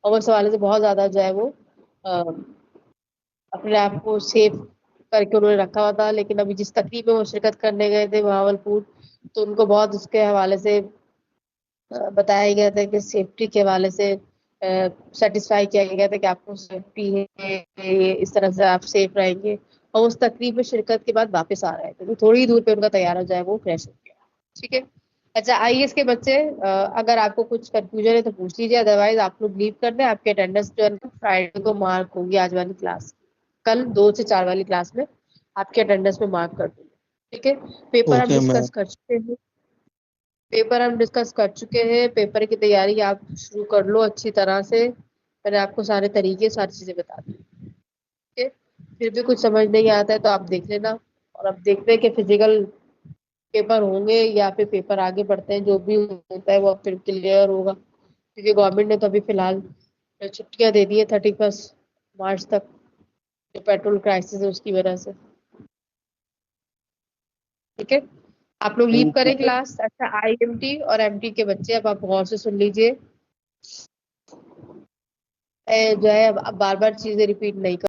اور اس حوالے سے بہت زیادہ جو ہے وہ اپنے آپ کو سیف کر کے انہوں نے رکھا ہوا تھا. لیکن ابھی جس تقریب میں وہ شرکت کرنے گئے تھے بہاولپور, تو ان کو بہت اس کے حوالے سے بتایا گیا تھا کہ سیفٹی کے حوالے سے سیٹسفائی کیا گیا تھا کہ آپ کو سیفٹی ہے, اس طرح سے آپ سیف رہیں گے. اور اس تقریب میں شرکت کے بعد واپس آ رہے تھے, تو تھوڑی دور پہ ان کا طیارہ جو ہے وہ کریش ہو گیا. ٹھیک ہے. اچھا, آئی ایس کے بچے, اگر آپ کو کچھ کنفیوژن ہے تو پوچھ لیجیے, ادروائز آپ لوگ لیو کر دیں. آپ کے اٹینڈنس جو ہے نا فرائیڈے کو مارک ہوگی, آج والی کلاس, کل 2 سے 4 والی کلاس میں آپ کے اٹینڈنس میں مارک کر دوں گی. ٹھیک ہے. پیپر ہم Okay, ڈسکس کر چکے ہیں, پیپر کی تیاری آپ شروع کر لو اچھی طرح سے. میں نے آپ کو سارے طریقے, ساری چیزیں بتا دی. ٹھیک ہے. پھر بھی کچھ سمجھ نہیں آتا ہے تو آپ دیکھ لینا. اور اب دیکھتے ہیں کہ فزیکل پیپر ہوں گے یا پھر پیپر آگے بڑھتے ہیں, جو بھی ہوتا ہے وہ پھر کلیئر ہوگا. کیونکہ گورنمنٹ نے تو ابھی فی الحال چھٹیاں دے دی ہے 31 مارچ تک, جو پیٹرول کرائسس ہے اس کی وجہ سے. ٹھیک ہے. آپ لوگ لیو کریں کلاس. اچھا, آئی ایم ٹی اور ایم ٹی کے بچے اب آپ غور سے سن لیجیے, جو ہے اب بار بار چیزیں ریپیٹ نہیں کر